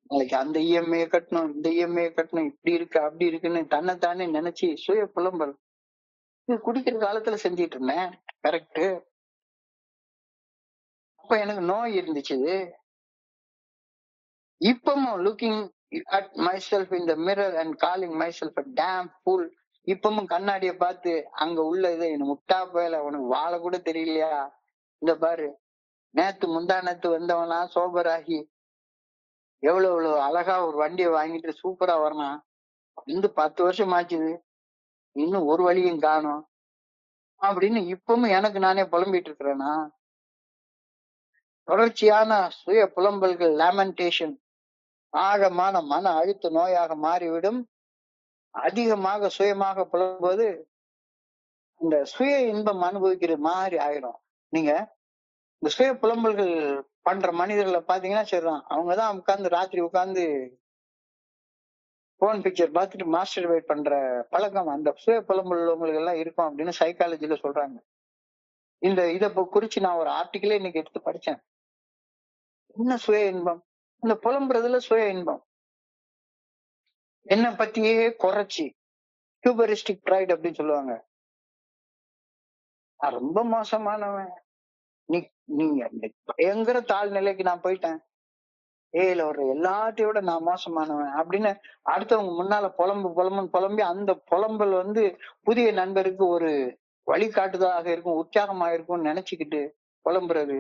நாளைக்கு அந்த இஎம்ஐ கட்டணும், இந்த இஎம்ஐ கட்டணும், இப்படி இருக்கு அப்படி இருக்குன்னு தன்னைத்தானே நினைச்சு சுய புலம்பல். இது குடிக்கிற காலத்துல செஞ்சிட்டு இருந்தேன். கரெக்ட். அப்ப எனக்கு நோய் இருந்துச்சு. இப்பமும் looking at myself in the mirror and calling myself a damn fool. இப்பமும் கண்ணாடிய பார்த்து அங்க உள்ள இதை என்ன முட்டா போயல, உனக்கு வாழ கூட தெரியலையா, இந்த பாரு நேத்து முந்தா நேத்து வந்தவனா சோபராகி எவ்வளவு எவ்வளவு அழகா ஒரு வண்டியை வாங்கிட்டு சூப்பரா வரணும், இந்த 10 வருஷம் ஆச்சுது, இன்னும் ஒரு வழியும் காணும் அப்படின்னு இப்பவும் எனக்கு நானே புலம்பிட்டு இருக்கிறேன்னா? தொடர்ச்சியான சுய புலம்பல்கள் லேமெண்டேஷன் ஆழமான மன அழுத்த நோயாக மாறிவிடும். அதிகமாக சுயமாக புலம்புவது இந்த சுய இன்பம் அனுபவிக்கிற மாதிரி ஆயிடும். நீங்க இந்த சுய புலம்பல்கள் பண்ற மனிதர்களை பாத்தீங்கன்னா சரிதான், அவங்கதான் உட்கார்ந்து ராத்திரி உட்கார்ந்து போன் பிக்சர் பார்த்துட்டு மாஸ்டர் வெயிட் பண்ற பழக்கம் அந்த சுய புலம்பல் உள்ளவங்களுக்கு எல்லாம் இருக்கும் அப்படின்னு சைக்காலஜில சொல்றாங்க. இதை குறிச்சு நான் ஒரு ஆர்டிக்கிளே இன்னைக்கு எடுத்து படிச்சேன். என்ன சுய இன்பம்? இந்த புலம்புறதுல சுய இன்பம். என்னை பத்தியே குறைச்சி ஹியூபரிஸ்டிக் ப்ரைட் அப்படின்னு சொல்லுவாங்க. நான் ரொம்ப மோசமானவன், நீ நீங்க பயங்கர தாழ்நிலைக்கு நான் போயிட்டேன், ஏல ஒரு எல்லாத்தையோட நான் மோசமானவன் அப்படின்னு அடுத்தவங்க முன்னால புலம்பி அந்த புலம்பல் வந்து புதிய நண்பருக்கு ஒரு வழிகாட்டுதலாக இருக்கும், உற்சாகமாக இருக்கும்னு நினைச்சுக்கிட்டு புலம்புறது.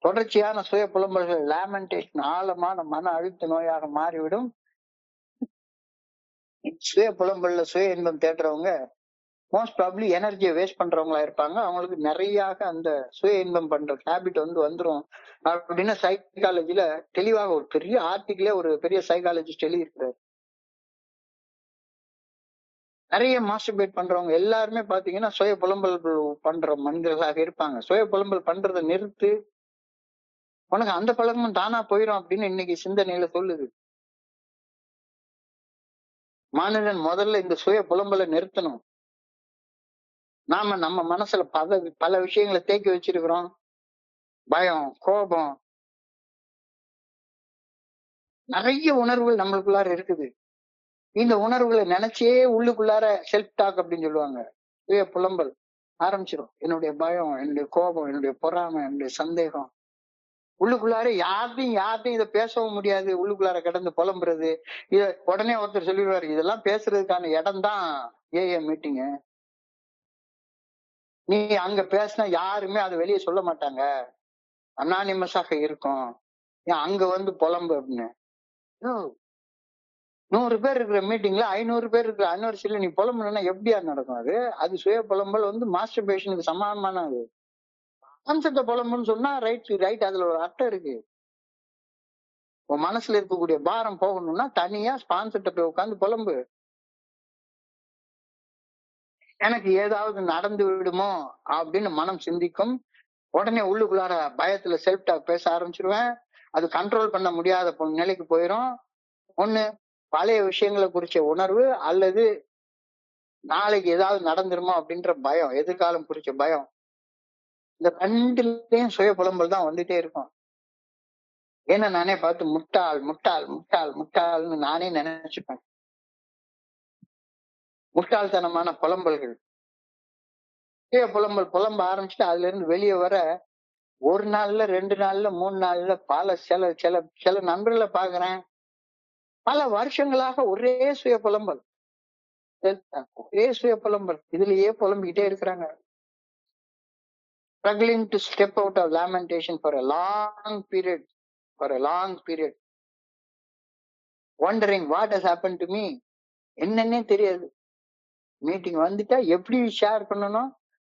தொடர்ச்சியான சுய புலம்பல்கள் லேமெண்டேஷன் ஆழமான மன அழுத்த நோயாக மாறிவிடும். சுய புலம்பல்ல சுய இன்பம் தேடுறவங்க மோஸ்ட் ப்ராப்ளி எனர்ஜியை வேஸ்ட் பண்றவங்களா இருப்பாங்க. அவங்களுக்கு நிறைய அந்த சுய இன்பம் பண்ற ஹேபிட் வந்துரும் அப்படின்னு சைக்காலஜில தெளிவாக ஒரு பெரிய ஆர்டிகிளே ஒரு பெரிய சைக்காலஜிஸ்ட் எழுதியிருக்கிறார். நிறைய மாஸ்டர்பேட் பண்றவங்க எல்லாருமே பாத்தீங்கன்னா சுய புலம்பல் பண்ற மனிதர்களாக இருப்பாங்க. சுய புலம்பல் பண்றதை நிறுத்து, உனக்கு அந்த பழக்கமும் தானா போயிடும் அப்படின்னு இன்னைக்கு சிந்தனையில சொல்லுது. மனிதன் முதல்ல இந்த சுய புலம்பலை நிறுத்தணும். நாம நம்ம மனசுல பல விஷயங்களை தேக்கி வச்சிருக்கிறோம். பயம், கோபம், நிறைய உணர்வுகள் நம்மளுக்குள்ளார இருக்குது. இந்த உணர்வுகளை நினைச்சே உள்ளுக்குள்ளார செல்ஃப் டாக் அப்படின்னு சொல்லுவாங்க, சுய புலம்பல் ஆரம்பிச்சிடும். என்னுடைய பயம், என்னுடைய கோபம், என்னுடைய பொறாமை, என்னுடைய சந்தேகம், உள்ளுக்குள்ளார யார்ட்டையும் இதை பேசவும் முடியாது. உள்ளுக்குள்ளார கிடந்து புலம்புறது. உடனே ஒருத்தர் சொல்லிடுவாரு, இதெல்லாம் பேசுறதுக்கான இடம் தான் ஏஏ மீட்டிங்கு, நீ அங்க பேசினா யாருமே அதை வெளியே சொல்ல மாட்டாங்க, அனானிமஸாக இருக்கும், அங்க வந்து புலம்பு அப்படின்னு. 100 பேர் இருக்கிற மீட்டிங்ல 500 பேர் இருக்கிற அனிவர்சரியில நீ புலம்புனா எப்படியா நடக்கும்? அது சுய புலம்பல் வந்து மாஸ்டர்பேஷனுக்கு சமானமானது. கான்செப்ட புலம்புன்னு சொன்னா ரைட், அதுல ஒரு அர்த்தம் இருக்கு. உன் மனசுல இருக்கக்கூடிய பாரம் போகணும்னா தனியா ஸ்பான்சர்ட்ட போய் உட்காந்து புலம்பு. எனக்கு ஏதாவது நடந்து விடுமோ அப்படின்னு மனம் சிந்திக்கும். உடனே உள்ளுக்குள்ளார பயத்துல செல்ஃப் டாக் பேச ஆரம்பிச்சிருவேன். அது கண்ட்ரோல் பண்ண முடியாத நிலைக்கு போயிரும். ஒண்ணு பழைய விஷயங்களை குறிச்ச உணர்வு, அல்லது நாளைக்கு ஏதாவது நடந்துருமோ அப்படின்ற பயம், எதிர்காலம் குறிச்ச பயம். இந்த ரெண்டுலயும் சுய புலம்பல் தான் வந்துட்டே இருக்கும். ஏன்னா நானே பார்த்து முட்டாள் முட்டாள் முட்டாள் முட்டாள்னு நானே நினைச்சுப்பேன். முட்டாள்தனமான புலம்பல்கள். சுய புலம்பல் புலம்ப ஆரம்பிச்சுட்டு அதுல இருந்து வெளியே வர 1 நாள்ல 2 நாள்ல 3 நாள்ல சில சில சில நண்பர்களை பாக்குறேன். பல வருஷங்களாக ஒரே சுய புலம்பல், ஒரே சுய புலம்பல், இதுலயே புலம்பிக்கிட்டே இருக்கிறாங்க. struggling to step out of lamentation for a long period, wondering what has happened to me. என்னன்னே தெரியாது. மீட்டிங் வந்துட்டா எப்படி ஷேர் பண்ணணும்,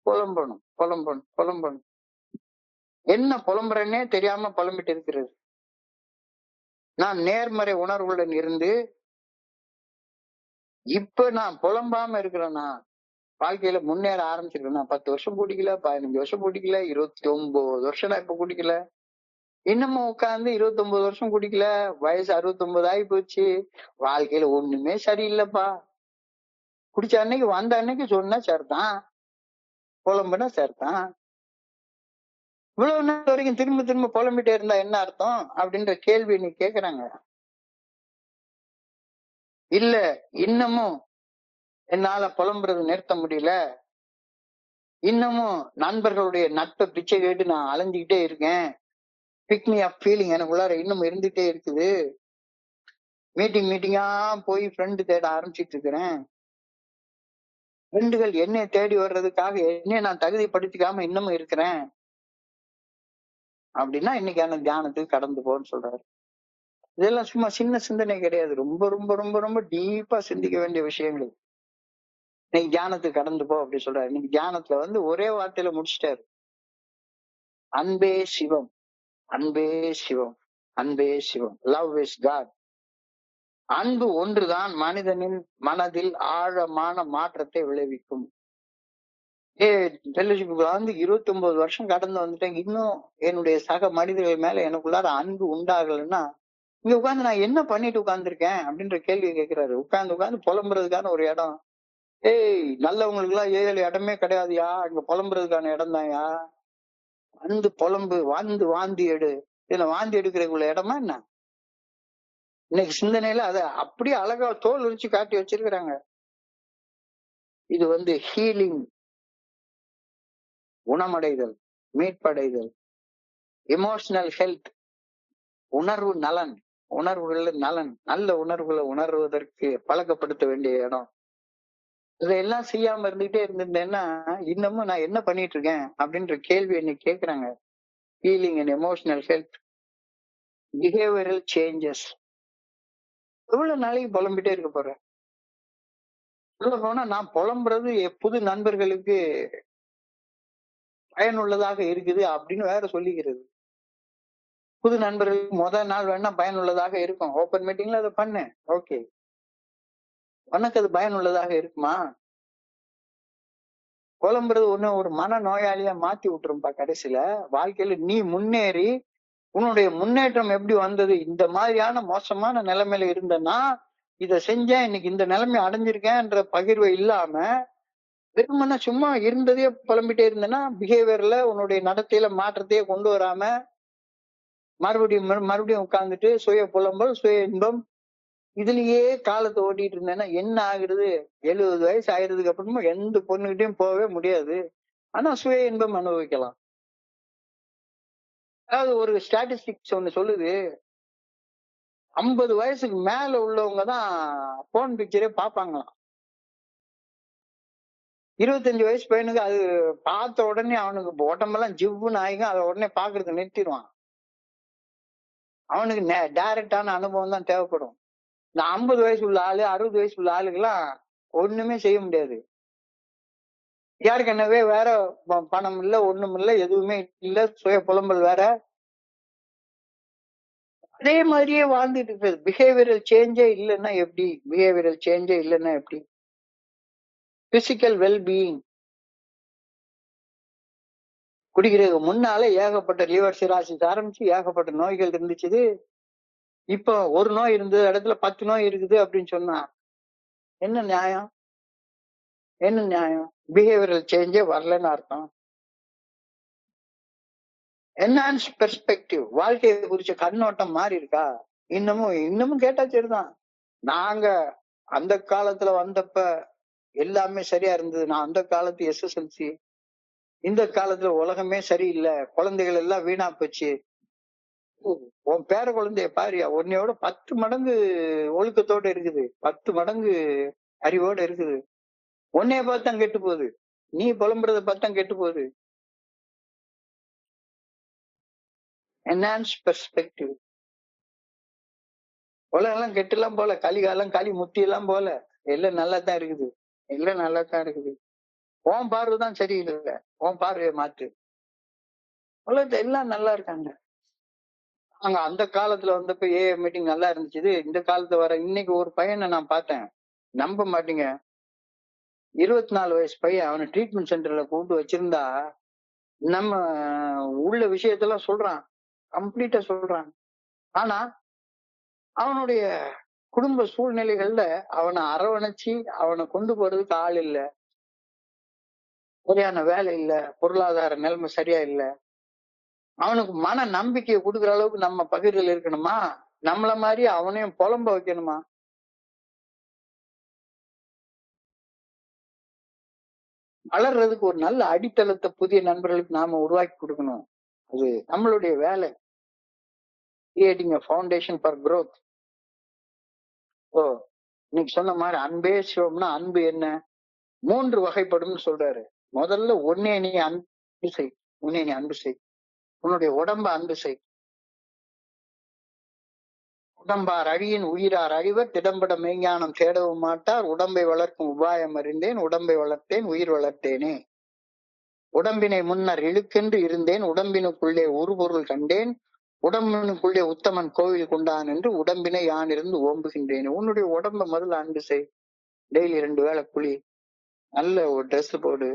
புலம்பணும். என்ன புலம்புறேன்னே தெரியாம புலம்பிட்டு இருக்கிறது. நான் நேர்மறை உணர்வுடன் இருந்து இப்ப நான் புலம்பாம இருக்கிறேன்னா வாழ்க்கையில முன்னேற ஆரம்பிச்சிருக்கேன். 10 வருஷம் கூட்டிக்கல, 15 வருஷம் கூட்டிக்கல, 29 வருஷம் நான் இப்ப கூட்டிக்கல. இன்னமும் உட்கார்ந்து 29 வருஷம் குடிக்கல, வயசு 69 ஆகி போச்சு, வாழ்க்கையில ஒண்ணுமே சரியில்லைப்பா. குடிச்ச அன்னைக்கு வந்த அன்னைக்கு சொன்னா சரிதான், புலம்புனா சரிதான். இவ்வளவு நாள் வரைக்கும் திரும்ப திரும்ப புலம்பிட்டே இருந்தா என்ன அர்த்தம் அப்படின்ற கேள்வி நீ கேக்குறாங்க. இல்ல இன்னமும் என்னால புலம்புறது நிறுத்த முடியல, இன்னமும் நண்பர்களுடைய நட்பை பிச்சை கேட்டு நான் அலைஞ்சுக்கிட்டே இருக்கேன், பிக் மீ அப் ஃபீலிங் எனக்குள்ளார இன்னும் இருந்துட்டே இருக்குது, மீட்டிங்கா போய் ஃப்ரெண்டு தேட ஆரம்பிச்சிட்டு இருக்கிறேன், ஃப்ரெண்டுகள் என்னை தேடி வர்றதுக்காக என்னை நான் தகுதிப்படுத்திக்காம இன்னமும் இருக்கிறேன் அப்படின்னா இன்னைக்கான தியானத்துக்கு கடந்து போன்னு சொல்றாரு. இதெல்லாம் சும்மா சின்ன சிந்தனை கிடையாது, ரொம்ப ரொம்ப ரொம்ப ரொம்ப டீப்பா சிந்திக்க வேண்டிய விஷயங்கள். இன்னைக்கு தியானத்துக்கு கடந்து போ அப்படி சொல்றாரு. இன்னைக்கு தியானத்துல ஒரே வார்த்தையில முடிச்சிட்டாரு. அன்பே சிவம், அன்பே சிவம், அன்பே சிவம். Love is God. அன்பு ஒன்றுதான் மனிதனின் மனதில் ஆழமான மாற்றத்தை விளைவிக்கும். ஃபெல்லோஷிப்புக்கு 29 வருஷம் கடந்து வந்துட்டேன், இன்னும் என்னுடைய சக மனிதர்கள் மேல எனக்குள்ளார அன்பு உண்டாகலைன்னா இங்க உட்கார்ந்து நான் என்ன பண்ணிட்டு உட்கார்ந்துருக்கேன் அப்படின்ற கேள்வியை கேட்கிறாரு. உட்கார்ந்து புலம்புறதுக்கான ஒரு இடம். நல்லவங்களுக்கு எல்லாம் 7 இடமே கிடையாதுயா, இங்க புலம்புறதுக்கான இடம் தான்யா. புலம்பு, வாந்தி எடு. இதுல வாந்தி எடுக்கிறதுக்குள்ள இடமா என்ன? இன்னைக்கு சிந்தனையில அத அப்படியே அழகா தோல் உரிச்சு காட்டி வச்சிருக்கிறாங்க. இது ஹீலிங், குணமடைதல், மீட்படைதல், எமோஷனல் ஹெல்த், உணர்வு நலன், நல்ல உணர்வுகளை உணர்வதற்கு பழக்கப்படுத்த வேண்டிய இடம். இதையெல்லாம் செய்யாம இருந்துகிட்டே இருந்திருந்தேன்னா இன்னமும் நான் என்ன பண்ணிட்டு இருக்கேன் அப்படின்ற கேள்வி இன்னைக்கு கேட்கிறாங்க. Healing and emotional health, behavioural changes. எவ்வளவு நாளைக்கு புலம்பிட்டே இருக்க போறேன்? சொல்ல போனா நான் புலம்புறது புது நண்பர்களுக்கு பயனுள்ளதாக இருக்குது அப்படின்னு வேற சொல்லிக்கிறது. புது நண்பர்களுக்கு முதல் நாள் வேணா பயனுள்ளதாக இருக்கும், ஓப்பன் மீட்டிங்ல அதை பண்ணு, ஓகே. உனக்கு அது பயனுள்ளதாக இருக்குமா? புலம்புறது ஒரு மன நோயாளியா மாத்தி விட்டுரும்பா. கடைசியில வாழ்க்கையில நீ முன்னேறி உன்னுடைய முன்னேற்றம் எப்படி வந்தது, இந்த மாதிரியான மோசமான நிலைமையில இருந்தனா இத செஞ்சேன், இன்னைக்கு இந்த நிலைமை அடைஞ்சிருக்கேன்ற பகிர்வு இல்லாம வெறுமன சும்மா இருந்ததே புலம்பிட்டே இருந்தேன்னா பிஹேவியர்ல உன்னுடைய நடத்தையில மாற்றத்தையே கொண்டு வராம மறுபடியும் உட்கார்ந்துட்டு சுய புலம்பல், சுய இன்பம், இதுலயே காலத்தை ஓட்டிட்டு இருந்தேன்னா என்ன ஆகுறது? 70 வயசு ஆயிரதுக்கு அப்புறமா எந்த பொண்ணுகிட்டையும் போகவே முடியாது, ஆனா சுய இன்பம் அனுபவிக்கலாம். அதாவது ஒரு ஸ்டாட்டிஸ்டிக்ஸ் ஒண்ணு சொல்லுது, 50 வயசுக்கு மேல உள்ளவங்க தான் போன் பிக்சரே பாப்பாங்களாம். 25 வயசு பையனுக்கு அது பார்த்த உடனே அவனுக்கு உடம்பெல்லாம் ஜிவ்வுன்னு ஆயிக்கும், அதை உடனே பாக்குறது நிறுத்திடுவான். அவனுக்கு டைரக்டான அனுபவம் தான் தேவைப்படும். இந்த 50 வயசு உள்ள ஆளு, 60 வயசு உள்ள ஆளுக்கெல்லாம் ஒண்ணுமே செய்ய முடியாது. ஏற்கனவே வேற பணம் இல்ல, ஒண்ணும் இல்ல, எதுவுமே இல்ல, சுய புலம்பல் வேற, அதே மாதிரியே வாழ்ந்துட்டு இருக்கிறது. பிஹேவியரல் சேஞ்சே இல்லைன்னா எப்படி? பிசிக்கல் வெல்பீயிங், குடிக்கிறதுக்கு முன்னாலே ஏகப்பட்ட லிவர் சிராசிஸ் ஆரம்பிச்சு ஏகப்பட்ட நோய்கள் இருந்துச்சு. இப்ப ஒரு நோய் இருந்தது இடத்துல 10 நோய் இருக்குது அப்படின்னு சொன்னா என்ன நியாயம்? என்ன நியாயம்? பிஹேவியரல் சேஞ்சே வரலன்னு அர்த்தம். என்ஹான்ஸ் பெர்ஸ்பெக்டிவ், வாழ்க்கையை குறிச்ச கண்ணோட்டம் மாறி இருக்கா? இன்னமும் கேட்டா சரிதான். நாங்க அந்த காலத்துல வந்தப்ப எல்லாமே சரியா இருந்தது. நான் அந்த காலத்து எஸ்எஸ்எல்சி. இந்த காலத்துல உலகமே சரியில்லை, குழந்தைகள் எல்லாம் வீணா போச்சு. உன் பேர குழந்தைய பாரியா, உன்னையோட 10 மடங்கு ஒழுக்கத்தோட இருக்குது, 10 மடங்கு அறிவோட இருக்குது. உன்னைய பார்த்தா கெட்டு போகுது, நீ புலம்புறத பார்த்தா கெட்டு போகுது. Enhance perspective. உலகம் எல்லாம் கெட்டு எல்லாம் போல, கலிகாலம் களி முத்தி எல்லாம் போல, எல்லாம் நல்லா தான் இருக்குது, எல்லாம் நல்லா தான் இருக்குது. உன் பார்வைதான் சரியில்லை, உன் பார்வையை மாத்து. உலகத்துல எல்லாம் நல்லா இருக்காங்க. அங்க அந்த காலத்துல வந்தப்ப மீட்டிங் நல்லா இருந்துச்சு. இந்த காலத்துல வர இன்னைக்கு ஒரு பையனை நான் பார்த்தேன், நம்ப மாட்டீங்க. 24 வயசு பையன், அவனை ட்ரீட்மெண்ட் சென்டர்ல கூப்பிட்டு வச்சிருந்தா நம்ம உள்ள விஷயத்தெல்லாம் சொல்றான், கம்ப்ளீட்டா சொல்றான். ஆனா அவனுடைய குடும்ப சூழ்நிலைகள்ல அவனை அரவணைச்சு அவனை கொண்டு போறதுக்கு ஆள் இல்ல, சரியான வேலை இல்ல, பொருளாதார நிலைமை சரியா இல்ல. அவனுக்கு மன நம்பிக்கையை கொடுக்குற அளவுக்கு நம்ம பகிர்தல் இருக்கணுமா? நம்மள மாதிரி அவனையும் புலம்ப வைக்கணுமா? வளர்றதுக்கு ஒரு நல்ல அடித்தளத்தை புதிய நண்பர்களுக்கு நாம உருவாக்கி கொடுக்கணும். அது நம்மளுடைய வேலை. Creating a foundation for growth. ஓ, இன்னைக்கு சொன்ன மாதிரி அன்பே சிவம்னா அன்பு என்ன? 3 வகைப்படும்னு சொல்றாரு. முதல்ல உன்னை நீ அன்பு செய், உன்னை நீ அன்பு செய். உன்னுடைய உடம்ப அன்பு செய். உடம்பார் அழியின் உயிரார் அழிவர், திடம்பட மெய்ஞானம் தேடவும் மாட்டார். உடம்பை வளர்க்கும் உபாயம் அறிந்தேன், உடம்பை வளர்த்தேன், உயிர் வளர்த்தேனே. உடம்பினை முன்னர் இழுக்கென்று இருந்தேன், உடம்பினுக்குள்ளே ஒரு பொருள் கண்டேன். உடம்பினுக்குள்ளே உத்தமன் கோவில் கொண்டான் என்று உடம்பினை யான் இருந்து ஓம்புகின்றேன். உன்னுடைய உடம்ப முதல்ல அன்பு செய். டெய்லி 2 வேளை குளி, நல்ல ஒரு ட்ரெஸ் போடு,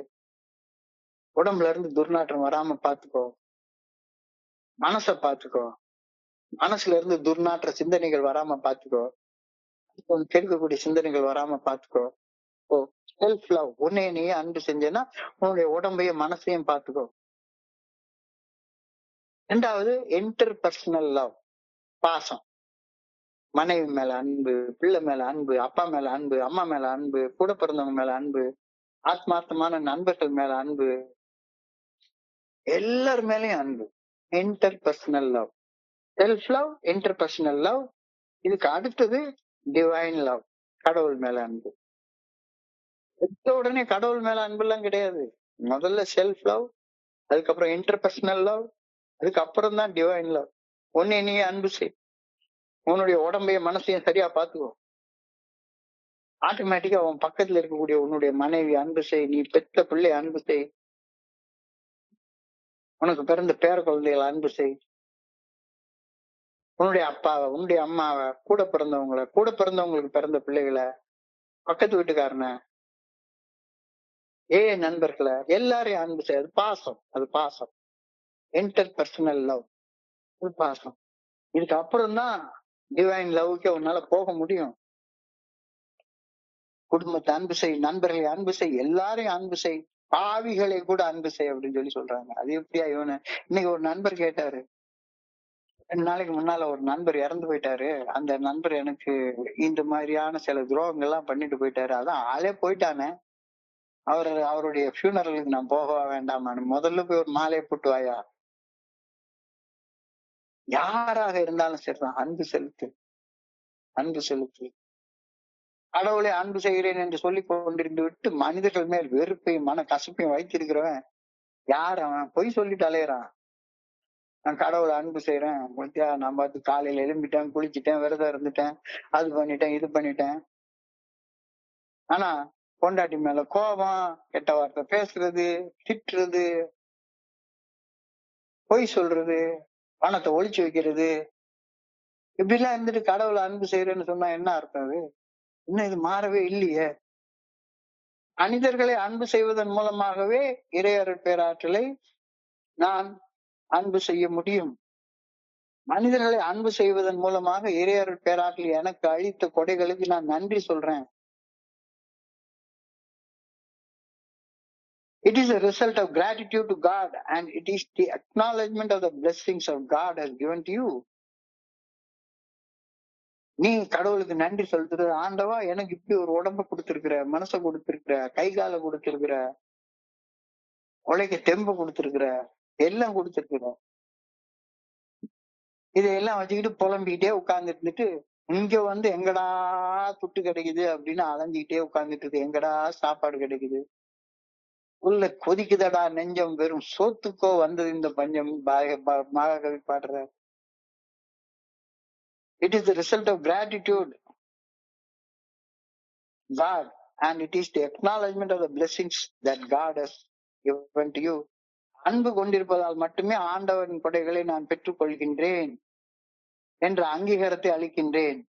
உடம்புல இருந்து துர்நாற்றம் வராம பாத்துக்கோ. மனசை பாத்துக்கோ, மனசுல இருந்து துர்நாற்ற சிந்தனைகள் வராம பாத்துக்கோ, கெடுக்கக்கூடிய சிந்தனைகள் வராம பாத்துக்கோ. ஓ, செல்ஃப் லவ். உன்னை நீ அன்பு செஞ்சேன்னா உன்னுடைய உடம்பையும் மனசையும் பாத்துக்கோ. 2வது இன்டர் பர்சனல் லவ், பாசம். மனைவி மேல அன்பு, பிள்ளை மேல அன்பு, அப்பா மேல அன்பு, அம்மா மேல அன்பு, கூட பிறந்தவங்க மேல அன்பு, ஆத்மார்த்தமான நண்பர்கள் மேல அன்பு, எல்லார் மேலயும் அன்பு. Inter personal love, self love, inter personal love. இதுக்கு அடுத்தது டிவைன் லவ், கடவுள் மேல அன்பு. எடுத்த உடனே கடவுள் மேல அன்பு எல்லாம் கிடையாது. முதல்ல செல்ஃப் லவ், அதுக்கப்புறம் இன்டர் பர்சனல் லவ், அதுக்கப்புறம் தான் டிவைன் லவ். உன்னை நீ அன்பு செய். உன்னுடைய உடம்பையும் மனசையும் சரியா பாத்துக்கோ. ஆட்டோமேட்டிக்கா உன் பக்கத்துல இருக்கக்கூடிய உன்னுடைய மனைவி அன்பு செய், நீ பெத்த பிள்ளை அன்பு செய், உனக்கு பிறந்த பேர குழந்தைகளை அன்பு செய், உன்னுடைய அப்பாவை, உன்னுடைய அம்மாவை, கூட பிறந்தவங்களுக்கு பிறந்த பிள்ளைகளை, பக்கத்து வீட்டுக்காரனை, நண்பர்களை, எல்லாரையும் அன்பு செய். அது பாசம், அது பாசம். இன்டர் பர்சனல் லவ், அது பாசம். இதுக்கு அப்புறம் தான் டிவைன் லவ்க்கே உன்னால போக முடியும். குடும்பத்தை அன்பு செய், நண்பர்களை அன்பு செய், எல்லாரையும் அன்பு செய், பாவிகளை கூட அன்பு செய் அப்படின்னு சொல்லி சொல்றாங்க. அது எப்படியா இவனு? இன்னைக்கு ஒரு நண்பர் கேட்டாரு, 2 நாளைக்கு முன்னால ஒரு நண்பர் இறந்து போயிட்டாரு. அந்த நண்பர் எனக்கு இந்த மாதிரியான சில துரோகங்கள்லாம் பண்ணிட்டு போயிட்டாரு. அதான் ஆளே போயிட்டானே, அவருடைய ஃபியூனரலுக்கு நான் போகவா வேண்டாமான்னு. முதல்ல போய் ஒரு மாலையை போட்டு வாயா. யாராக இருந்தாலும் சரிதான், அன்பு செலுத்து, அன்பு செலுத்து. கடவுளை அன்பு செய்கிறேன் என்று சொல்லி கொண்டிருந்து விட்டு மனிதர்கள் மேல் வெறுப்பையும் மன கசப்பையும் வைத்திருக்கிறவன் யார்? அவன் பொய் சொல்லிட்டு அலையிறான். நான் கடவுளை அன்பு செய்யறேன், நான் பார்த்து காலையில எழும்பிட்டேன், குளிச்சுட்டேன், விரதம் இருந்துட்டேன், அது பண்ணிட்டேன், இது பண்ணிட்டேன். ஆனா பொண்டாட்டி மேல கோபம், கெட்ட வார்த்தை பேசுறது, திட்டுறது, பொய் சொல்றது, பணத்தை ஒளிச்சு வைக்கிறது, இப்படி எல்லாம் இருந்துட்டு கடவுளை அன்பு செய்யறேன்னு சொன்னா என்ன அர்த்தம்? அது இன்னும் இது மாறவே இல்லையே. மனிதர்களை அன்பு செய்வதன் மூலமாகவே இறையருள் பேராற்றலை நான் அன்பு செய்ய முடியும். மனிதர்களை அன்பு செய்வதன் மூலமாக இறையருள் பேராற்றல் எனக்கு அளித்த கொடைகளுக்கு நான் நன்றி சொல்றேன். It is a result of gratitude to God and it is the acknowledgement of the blessings of God has given to you. நீ கடவுளுக்கு நன்றி செலுத்துறது, ஆண்டவா எனக்கு இப்படி ஒரு உடம்ப கொடுத்திருக்கிற, மனசை கொடுத்திருக்கிற, கை காலை கொடுத்திருக்கிற, உழைக்க தெம்ப கொடுத்திருக்கிற, எல்லாம் கொடுத்திருக்கிற. இதையெல்லாம் வச்சுக்கிட்டு புலம்பிக்கிட்டே உட்கார்ந்து இருந்துட்டு இங்க வந்து எங்கடா துட்டு கிடைக்குது அப்படின்னு அலைஞ்சுக்கிட்டே உட்கார்ந்துட்டு இருக்கு. எங்கடா சாப்பாடு கிடைக்குது, உள்ள கொதிக்குதடா நெஞ்சம், வெறும் சோத்துக்கோ வந்தது இந்த பஞ்சம். மகாகவி பாடுற. It is the result of gratitude, God, and it is the acknowledgement of the blessings that God has given to you. அன்பு கொண்டிருப்பதால் மட்டுமே ஆண்டவரின் கொடைகளை நான் பெற்றுக் கொள்கின்றேன் என்ற அங்கீகாரத்தை அளிக்கின்றேன்.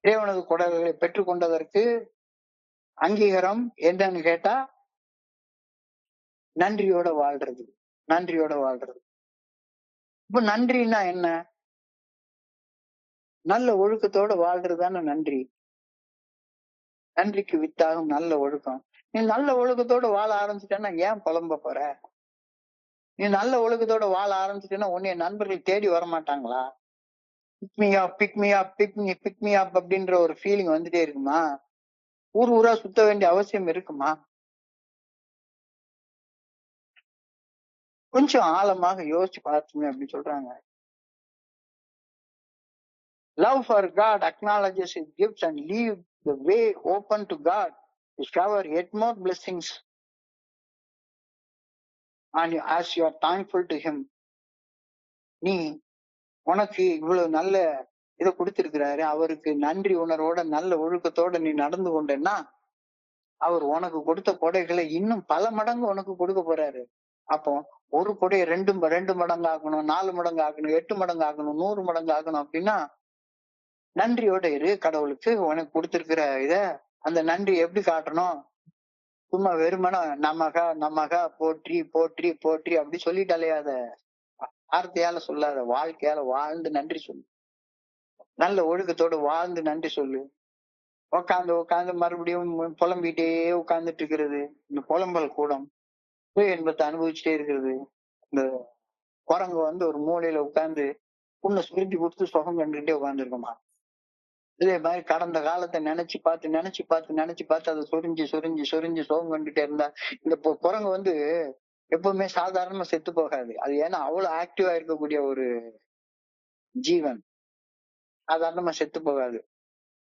இறைவனது கொடைகளை பெற்றுக் கொண்டதற்கு அங்கீகாரம் என்னன்னு கேட்டா நன்றியோட வாழ்றது. நன்றியோட வாழ்றது. இப்ப நன்றின்னா என்ன? நல்ல ஒழுக்கத்தோட வாழ்றதுதானே நன்றி. நன்றிக்கு வித்தாகும் நல்ல ஒழுக்கம். நீ நல்ல ஒழுக்கத்தோட வாழ ஆரம்பிச்சிட்டேன்னா ஏன் புலம்ப போற? நீ நல்ல ஒழுக்கத்தோட வாழ ஆரம்பிச்சிட்டேன்னா உன்னைய நண்பர்கள் தேடி வரமாட்டாங்களா? பிக் மீ அப் அப்படின்ற ஒரு ஃபீலிங் வந்துட்டே இருக்குமா? ஊர் ஊரா சுத்த வேண்டிய அவசியம் இருக்குமா? கொஞ்சம் ஆழமாக யோசிச்சு பார்த்துங்க அப்படி சொல்றாங்க. Love for God acknowledges his gifts and leave the way open to God to shower yet more blessings on you as you are thankful to him. நீ உனக்கு இவ்வளவு நல்ல இதை கொடுத்திருக்கிறாரு, அவருக்கு நன்றி உணர்வோட நல்ல ஒழுக்கத்தோட நீ நடந்து கொண்டேன்னா அவர் உனக்கு கொடுத்த கொடைகளை இன்னும் பல மடங்கு உனக்கு கொடுக்க போறாரு. அப்போ ஒரு கொடையை ரெண்டு மடங்கு ஆகணும், 4 மடங்கு ஆகணும், 8 மடங்கு ஆகணும், 100 மடங்கு ஆகணும். அப்படின்னா நன்றியோட இரு. கடவுளுக்கு உனக்கு கொடுத்திருக்கிற இத அந்த நன்றி எப்படி காட்டணும்? சும்மா வெறுமன நமக போற்றி போற்றி போற்றி அப்படி சொல்லிட்டாலே அத வார்த்தையால சொல்லாத, வாழ்க்கையால வாழ்ந்து நன்றி சொல்லு. நல்ல ஒழுக்கத்தோடு வாழ்ந்து நன்றி சொல்லு. உட்காந்து மறுபடியும் புலம்பிட்டே உட்கார்ந்துட்டு இருக்கிறது இந்த புலம்பல் கூடம். என்பதை அனுபவிச்சுட்டே இருக்கிறது. இந்த குரங்கு வந்து ஒரு மூலையில உட்கார்ந்து புண்ணை சுருட்டி கொடுத்து சுகம் கண்டுகிட்டே உட்கார்ந்துருக்குமா. இதே மாதிரி கடந்த காலத்தை நினைச்சு பார்த்து அதை சொரிஞ்சு சுகம் கண்டுட்டே இருந்தா இந்த குரங்கு வந்து எப்பவுமே சாதாரணமா செத்து போகாது. அது ஏன்னா அவ்வளவு ஆக்டிவா இருக்கக்கூடிய ஒரு ஜீவன். சாதாரணமா செத்து போகாது.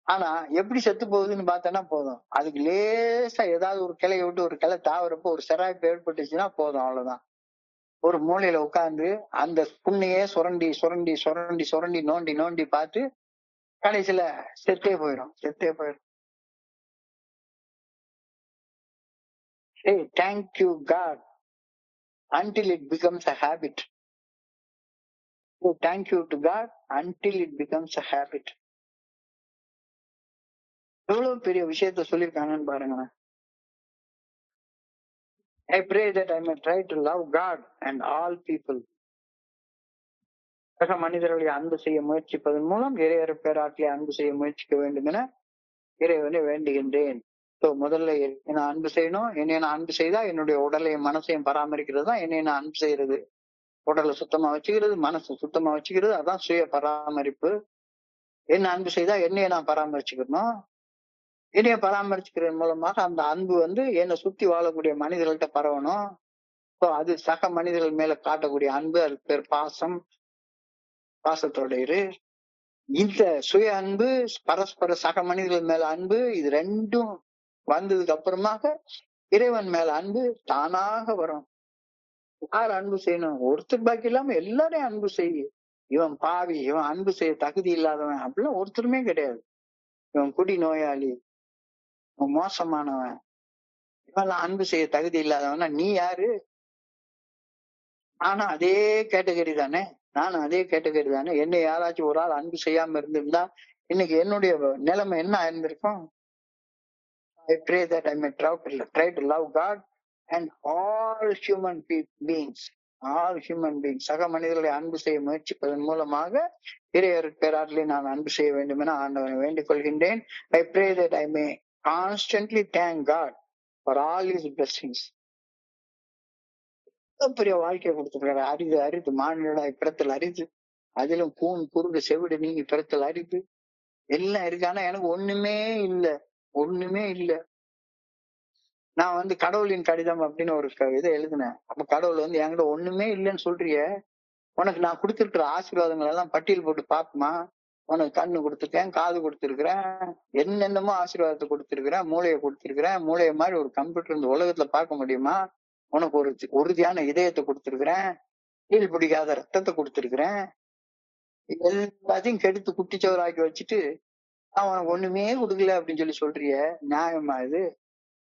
ஆனா எப்படி செத்து போகுதுன்னு பார்த்தோன்னா போதும், அதுக்கு லேசா ஏதாவது ஒரு கிளையை விட்டு ஒரு கிளை தாவறப்போ ஒரு சிராய்ப்பு ஏற்பட்டுச்சுன்னா போதும், அவ்வளவுதான். ஒரு மூலையில உட்கார்ந்து அந்த புண்ணையே சுரண்டி நோண்டி பார்த்து கடைசியில செத்தே போயிடும். Hey, thank you God until it becomes a habit. So thank you to God until it becomes a habit. எவ்வளவு பெரிய விஷயத்த சொல்லியிருக்காங்கன்னு பாருங்களேன். I pray that I may try to love God and all people. சக மனிதர்களை அன்பு செய்ய முயற்சிப்பதன் மூலம் இறையர் பேராற்றியை அன்பு செய்ய முயற்சிக்க வேண்டும் என இறைவனை வேண்டுகின்றேன். முதல்ல என்ன அன்பு செய்யணும். என்னை நான் அன்பு செய்தா என்னுடைய உடலையும் மனசையும் பராமரிக்கிறது தான் என்னை நான் அன்பு செய்யறது. உடலை சுத்தமா வச்சுக்கிறது, மனசை சுத்தமா வச்சுக்கிறது, அதான் சுய பராமரிப்பு. என்ன அன்பு செய்தா என்னைய நான் பராமரிச்சுக்கணும். என்னைய பராமரிச்சுக்கிறது மூலமாக அந்த அன்பு வந்து என்னை சுத்தி வாழக்கூடிய மனிதர்கள்ட்ட பரவணும். அது சக மனிதர்கள் மேல காட்டக்கூடிய அன்பு, அதுக்கு பேர் பாசம். பாசத்தோட இரு. இந்த சுய அன்பு, பரஸ்பர சக மனிதர்கள் மேல அன்பு, இது ரெண்டும் வந்ததுக்கு அப்புறமாக இறைவன் மேல அன்பு தானாக வரும். யார் அன்பு செய்யணும்? ஒருத்தர் பாக்கி இல்லாம எல்லாரையும் அன்பு செய்ய. இவன் பாவி, இவன் அன்பு செய்ய தகுதி இல்லாதவன் அப்படிலாம் ஒருத்தருமே கிடையாது. இவன் குடி நோயாளி, இவன் மோசமானவன், இவெல்லாம் அன்பு செய்ய தகுதி இல்லாதவனா நீ யாரு? நானும் அதே கேட்டகரி தானே. என்னை யாராச்சும் ஒரு ஆள் அன்பு செய்யாம இருந்திருந்தா இன்னைக்கு என்னுடைய நிலைமை என்ன ஆயிருந்திருக்கும்? I pray that I may try to love God and all human beings all human being சக மனிதர்களை அன்பு செய்ய முயற்சிப்பதன் மூலமாக இறையர் பேராட்டிலே நான் அன்பு செய்ய வேண்டும் என ஆண்டவனை வேண்டிக் கொள்கின்றேன். I pray that I may constantly thank God for all his blessings. பெரிய வாழ்க்கையை கொடுத்துருக்காரு. அரிது அரிது மாநில பிறத்தல் அரிது, அதிலும் பூன் குருடு செவிடு நீங்கி பிறத்தல் அரிது. எல்லாம் இருக்கு, ஆனா எனக்கு ஒண்ணுமே இல்ல, ஒண்ணுமே இல்ல. நான் வந்து கடவுளின் கடிதம் அப்படின்னு ஒரு இதை எழுதினேன். அப்ப கடவுள் வந்து என்கிட்ட ஒண்ணுமே இல்லைன்னு சொல்றிய, உனக்கு நான் கொடுத்திருக்கிற ஆசீர்வாதங்கள் எல்லாம் பட்டியல் போட்டு பாப்போமா? உனக்கு கண்ணு கொடுத்துருக்கேன், காது கொடுத்திருக்கிறேன், என்னென்னமோ ஆசீர்வாதத்தை கொடுத்திருக்கிறேன், மூளையை கொடுத்திருக்கிறேன். மூளையை மாதிரி ஒரு கம்ப்யூட்டர் இந்த உலகத்துல பார்க்க முடியுமா? உனக்கு ஒரு உறுதியான இதயத்தை கொடுத்திருக்கிறேன், கீழ் பிடிக்காத ரத்தத்தை கொடுத்திருக்கிறேன். எல்லாத்தையும் கெடுத்து குட்டிச்சவராக்கி வச்சுட்டு அவன் ஒண்ணுமே கொடுக்கல அப்படின்னு சொல்லி சொல்றிய, நியாயமா இது?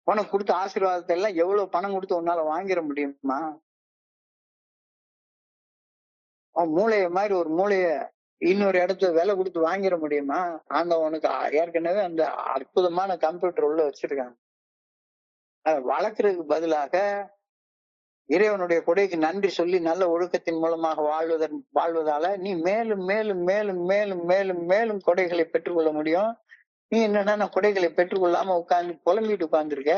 உனக்கு கொடுத்த ஆசீர்வாதத்தை எல்லாம் எவ்வளவு பணம் கொடுத்து உன்னால வாங்கிட முடியுமா? அவன் மூளைய மாதிரி ஒரு மூளைய இன்னொரு இடத்துல விலை கொடுத்து வாங்கிட முடியுமா? அந்த உனக்கு ஏற்கனவே அந்த அற்புதமான கம்ப்யூட்டர் உள்ள வச்சிருக்காங்க. அதை வளர்க்கறதுக்கு பதிலாக இறைவனுடைய கொடைக்கு நன்றி சொல்லி நல்ல ஒழுக்கத்தின் மூலமாக வாழ்வதால நீ மேலும் மேலும் மேலும் மேலும் மேலும் மேலும் கொடைகளை பெற்றுக்கொள்ள முடியும். நீ என்னன்னா கொடைகளை பெற்றுக்கொள்ளாம உட்கார்ந்து புலம்பிட்டு உட்கார்ந்துருக்க.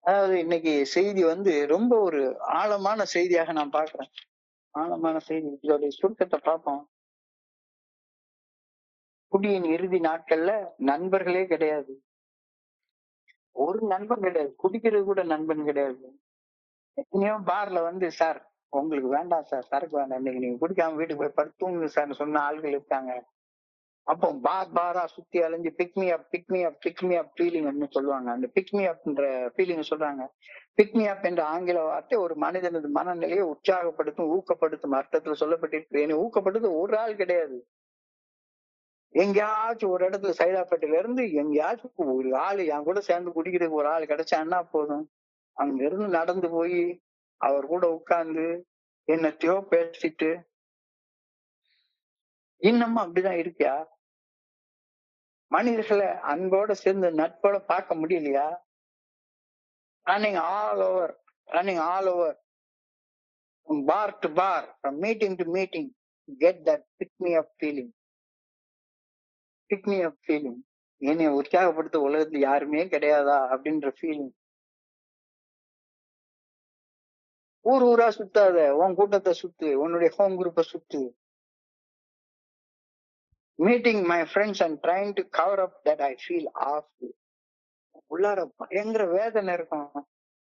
அதாவது இன்னைக்கு செய்தி வந்து ரொம்ப ஒரு ஆழமான செய்தியாக நான் பாக்குறேன். ஆழமான செய்தி. இதோடைய சுருக்கத்தை பார்ப்போம். குடியின் இறுதி நாட்கள்ல நண்பர்களே கிடையாது. ஒரு நண்பன் கிடையாது, குடிக்கிறது கூட நண்பன் கிடையாது. எத்தனையோ பார்ல வந்து, சார் உங்களுக்கு வேண்டாம் சார், சரக்கு வேண்டாம், இன்னைக்கு நீங்க குடிக்காம வீட்டுக்கு போய் படுத்து தூங்குங்க சார்னு சொன்ன ஆள்கள் இருக்காங்க. அப்போ பாரா சுத்தி அலைஞ்சு பிக்மி அப் பிக்மி அப் பிக்மி அப் ஃபீலிங் அப்படின்னு சொல்லுவாங்க. அந்த பிக்மி அப்ன்ற ஃபீலிங் சொல்றாங்க. பிக்மி அப் என்ற ஆங்கில வார்த்தை ஒரு மனிதனது மனநிலையை உற்சாகப்படுத்தும், ஊக்கப்படுத்தும் அர்த்தத்துல சொல்லப்பட்டிருக்கு. ஊக்கப்படுத்த ஒரு ஆள் கிடையாது. எங்கேயாச்சும் ஒரு இடத்துல சைதாப்பேட்டையில இருந்து எங்கேயாச்சும் ஒரு ஆளு என் கூட சேர்ந்து குடிக்கிறதுக்கு ஒரு ஆள் கிடைச்சான்னா போதும், அங்க இருந்து நடந்து போய் அவர் கூட உட்கார்ந்து என்னத்தையோ பேசிட்டு. இன்னமும் அப்படிதான் இருக்கியா? மனிதர்களை அன்போட சேர்ந்து நட்போட பார்க்க முடியலையா? Running all over, running all over, from bar to bar, from meeting to meeting, get that pick me up feeling. pick me up feeling. என்னை உற்சாகப்படுத்த உலகத்துல யாருமே கிடையாதா அப்படின்ற ஃபீலிங். ஊர் ஊரா சுத்தாத, உன் கூட்டத்தை சுத்து, உன்னுடைய ஹோம் குரூப்பை சுத்து. Meeting my friends and trying to cover up that I feel off. உள்ளார பயங்கர வேதனை இருக்கும்.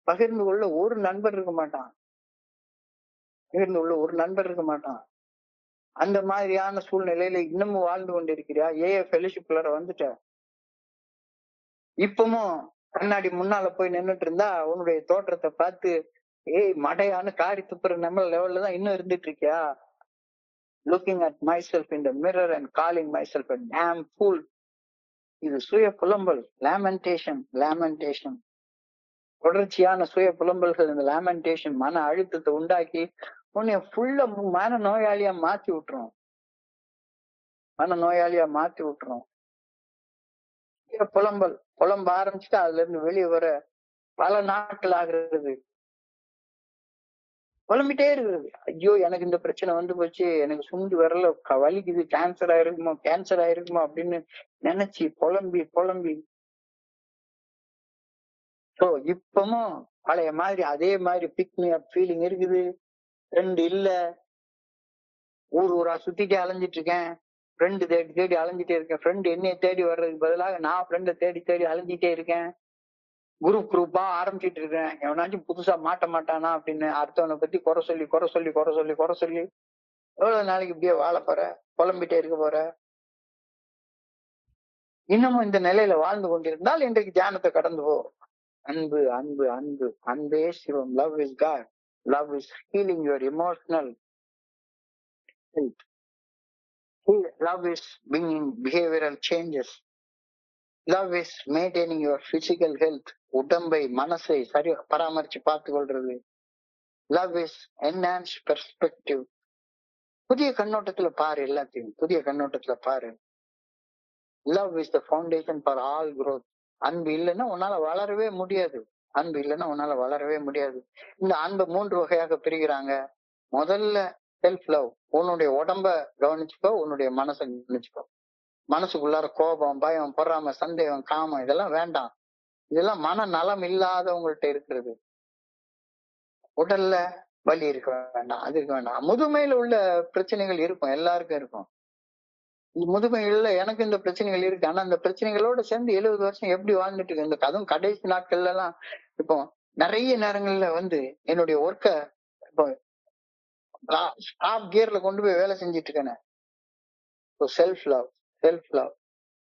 பகிர்ந்து கொள்ள ஒரு நண்பர் இருக்க மாட்டான். பகிர்ந்து கொள்ள ஒரு நண்பர் இருக்க மாட்டான். அந்த மாதிரியான சூழ்நிலையில இன்னமும் வாழ்ந்து கொண்டிருக்கிறியா? ஃபெலோஷிப்ல வந்துட்ட. இப்பவும் கண்ணாடி முன்னால போய் நின்றுட்டு இருந்தா உன்னுடைய தோற்றத்தை பார்த்து மடையான்னு காரி துப்புற நம்ம லெவல்ல தான் இன்னும் இருந்துட்டு இருக்கியா? Looking at my self in the mirror and calling my self a damn fool. இது சுய புலம்பல், லேமெண்டேஷன். லேமெண்டேஷன், தொடர்ச்சியான சுய புலம்பல்கள், இந்த லேமெண்டேஷன் மன அழுத்தத்தை உண்டாக்கி உன்னை ஃபுல்லா மன நோயாளியா மாத்தி விட்டுரும். மன நோயாளியா மாத்தி விட்டுரும். புலம்பல் புலம்ப ஆரம்பிச்சுட்டு அதுல இருந்து வெளியே வர பல நாட்கள் ஆகிறது. புலம்பிட்டே இருக்கிறது. ஐயோ எனக்கு இந்த பிரச்சனை வந்து போச்சு, எனக்கு சுண்டு வரல வலிக்குது, கேன்சர் ஆயிருக்குமோ அப்படின்னு நினைச்சு புலம்பி புலம்பி. சோ இப்பவும் பழைய மாதிரி அதே மாதிரி பிக் மீ அப் ஃபீலிங் இருக்குது. ஃப்ரெண்ட் இல்ல, ஊர் ஊரா சுத்திட்டே அலைஞ்சிட்டு இருக்கேன். ஃப்ரெண்டு தேடி தேடி அலைஞ்சிட்டே இருக்கேன். ஃப்ரெண்டு என்னைய தேடி வர்றதுக்கு பதிலாக நான் ஃப்ரெண்டை தேடி தேடி அலைஞ்சிட்டே இருக்கேன். குரூப்பா ஆரம்பிச்சிட்டு இருக்கேன். எவனாச்சும் புதுசா மாட்ட மாட்டானா அப்படின்னு அடுத்தவனை பத்தி குறை சொல்லி குறை சொல்லி குறை சொல்லி குறை சொல்லி எவ்வளவு நாளைக்கு இப்படியே வாழ போற? புலம்பிட்டே இருக்க போற? இன்னமும் இந்த நிலையில வாழ்ந்து கொண்டிருந்தால் இன்றைக்கு தியானத்தை கடந்து போ. அன்பு அன்பு அன்பு, அன்பே சிவம். Love is God. Love is healing your emotional health. Love is bringing behavioral changes. Love is maintaining your physical health. உடம்பை மனசை சரி பராமரிச்சு பார்த்து கொள்றது. Love is enhanced perspective. புதிய கண்ணோட்டத்துல பாரு, எல்லாத்தையும் புதிய கண்ணோட்டத்துல பாரு. Love is the foundation for all growth. அன்பு இல்லைன்னா உன்னால வளரவே முடியாது. அன்பு இல்லைன்னா உன்னால வளரவே முடியாது. இந்த அன்பை 3 வகையாக பிரிக்கிறாங்க. முதல்ல செல்ஃப் லவ். உன்னுடைய உடம்ப கவனிச்சுக்கோ, உன்னுடைய மனசை கவனிச்சுக்கோ. மனசுக்குள்ளார கோபம், பயம், பொறாமை, சந்தேகம், காமம் இதெல்லாம் வேண்டாம். இதெல்லாம் மன நலம் இல்லாதவங்கள்ட்ட இருக்கிறது. உடல்ல வலி இருக்க வேண்டாம், அது இருக்க வேண்டாம். முதுமையில உள்ள பிரச்சனைகள் இருக்கும், எல்லாருக்கும் இருக்கும். முதுமைகள்ல எனக்கு இந்த பிரச்சனைகள் இருக்கு. ஆனா அந்த பிரச்சனைகளோட சேர்ந்து 70 வருஷம் எப்படி வாழ்ந்துட்டு இருக்கு. இந்த அதுவும் கடைசி நாட்கள்ல எல்லாம் இப்போ நிறைய நேரங்கள்ல என்னுடைய ஒர்க்க இப்போ ஸ்டாப் கியர்ல கொண்டு போய் வேலை செஞ்சுட்டு இருக்கேன். Self love, self love.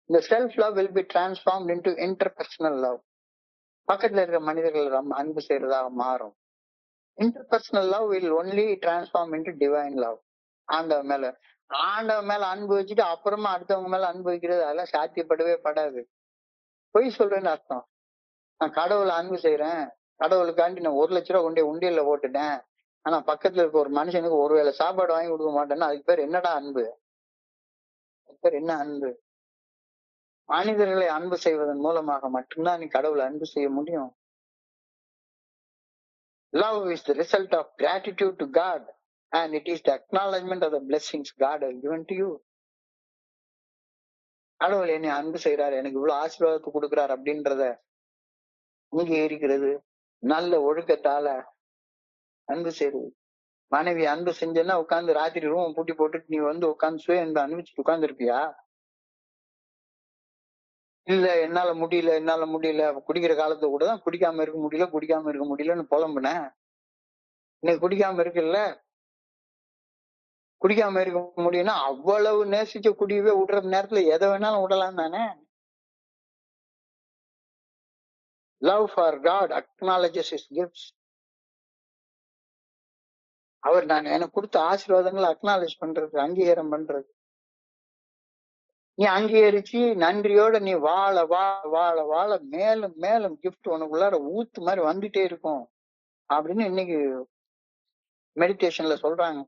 இந்த self love will be transformed into interpersonal love. பக்கத்துல இருக்கிற மனிதர்கள் நம்ம அன்பு செய்யறதாக மாறும். Interpersonal love will only transform into divine love. ஆண்டவன் மேல அன்பு வச்சுட்டு அப்புறமா அடுத்தவங்க மேல அன்பு வைக்கிறது அதெல்லாம் சாத்தியப்படவே படாது. பொய் சொல்றேன்னு அர்த்தம். நான் கடவுளை அன்பு செய்யறேன், கடவுளுக்காண்டி நான் 1 லட்ச ரூபா கொண்டு உண்டியல்ல போட்டுட்டேன், ஆனா பக்கத்துல இருக்க ஒரு மனுஷனுக்கு ஒருவேளை சாப்பாடு வாங்கி கொடுக்க மாட்டேன்னா அதுக்கு பேர் என்னடா அன்பு? அதுக்கு பேர் என்ன அன்பு? மனிதர்களை அன்பு செய்வதன் மூலமாக மட்டும்தான் நீ கடவுளை அன்பு செய்ய முடியும். Love is the result of gratitude to God and it is the acknowledgement of the blessings God has given to you. கடவுள் என்னை அன்பு செய்யறாரு, எனக்கு இவ்வளவு ஆசீர்வாதத்தை கொடுக்கிறார் அப்படின்றத இருக்கிறது. நல்ல ஒழுக்கத்தால அன்பு செய்யுது. மனைவி அன்பு செஞ்சேன்னா உட்காந்து ராத்திரி ரூம் பூட்டி போட்டுட்டு நீ உட்காந்து சுய அன்பு அனுபவிச்சுட்டு உட்கார்ந்து இருப்பியா? இல்ல என்னால முடியல குடிக்கிற காலத்துல கூட தான் குடிக்காம இருக்க முடியலன்னு புலம்புனேன். இன்னைக்கு குடிக்காம இருக்குல்ல, குடிக்காம இருக்க முடியும்னா அவ்வளவு நேசிச்ச குடியவே விடுற நேரத்துல எதை வேணாலும் விடலாம் தானே. Love for God acknowledges his gifts. அவர் எனக்கு கொடுத்த ஆசீர்வாதங்களை அக்னாலஜ் பண்றது, அங்கீகாரம் பண்றது. நீ அங்கீகரிச்சு நன்றியோட நீ வாழ வாழ வாழ வாழ மேலும் மேலும் கிஃப்ட் உனக்குள்ளார ஊத்து மாதிரி வந்துட்டே இருக்கும் அப்படின்னு இன்னைக்கு மெடிடேஷன்ல சொல்றாங்க.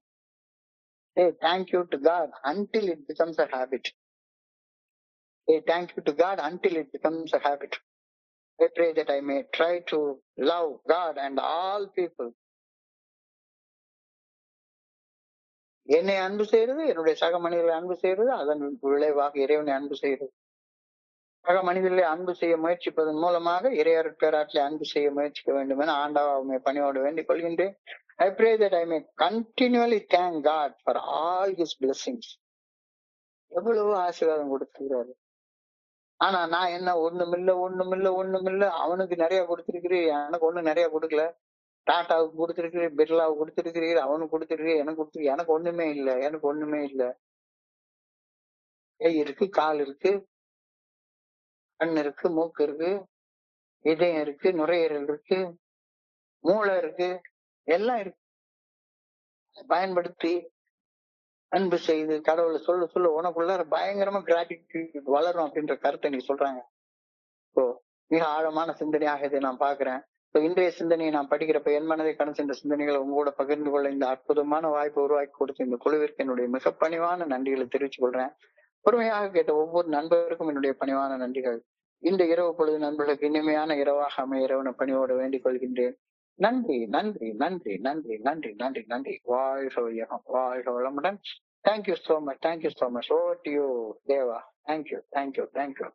Hey, thank you to God until it becomes a habit. Hey, thank you to God until it becomes a habit. I pray that I may try to love God and all people. என்னை அன்பு செய்யறது, என்னுடைய சக மனிதர்களை அன்பு செய்யறது, அதன் விளைவாக இறைவனை அன்பு செய்யறது. சக மனிதர்களை அன்பு செய்ய முயற்சிப்பதன் மூலமாக இறையருட் பேராற்றிலே அன்பு செய்ய முயற்சிக்க வேண்டும் என ஆண்டவரை பணியோடு வேண்டிக் கொள்கின்றேன். I pray that I may continually thank God for all his blessings. எவ்வளவு ஆசீர்வாதம் கொடுத்திருக்கிறாரு. ஆனா நான் என்ன ஒண்ணுமில்ல அவனுக்கு நிறைய கொடுத்திருக்கிறீர், எனக்கு ஒண்ணு நிறைய கொடுக்கல. டாட்டாவுக்கு கொடுத்திருக்கிறீர், பிர்லாவுக்கு கொடுத்திருக்கிறீர், அவனுக்கு கொடுத்திருக்கிறீர், எனக்கு கொடுத்திருக்கீர், எனக்கு ஒண்ணுமே இல்லை. கை இருக்கு, கால் இருக்கு, கண் இருக்கு, மூக்கு இருக்கு, இதயம் இருக்கு, நுரையீரல் இருக்கு, மூளை இருக்கு, எல்லாம் இருக்கு. பயன்படுத்தி அன்பு செய்து கடவுளை சொல்ல உனக்குள்ளார பயங்கரமா கிராட்டிடியூட் வளரும் அப்படின்ற கருத்தை நீ சொல்றாங்க. மிக ஆழமான சிந்தனையாக இதை நான் பாக்குறேன். இன்றைய சிந்தனையை நான் படிக்கிறப்ப என் மனதை கடந்து சென்ற சிந்தனைகளை உங்களோட பகிர்ந்து கொள்ள இந்த அற்புதமான வாய்ப்பை உருவாக்கி கொடுத்த இந்த குழுவிற்கு என்னுடைய மிக பணிவான நன்றிகளை தெரிவித்துக் கொள்றேன். பொறுமையாக கேட்ட ஒவ்வொரு நண்பருக்கும் என்னுடைய பணிவான நன்றிகள். இந்த இரவு பொழுது நண்பர்களுக்கு இனிமையான இரவாக அமைய இறைவனை பணியோடு வேண்டிக் கொள்கின்றேன். நன்றி நன்றி நன்றி நன்றி நன்றி நன்றி நன்றி. வாழ்க வையகம், வாழ்க வளமுடன். Thank you so much. Over to you, Deva. Thank you.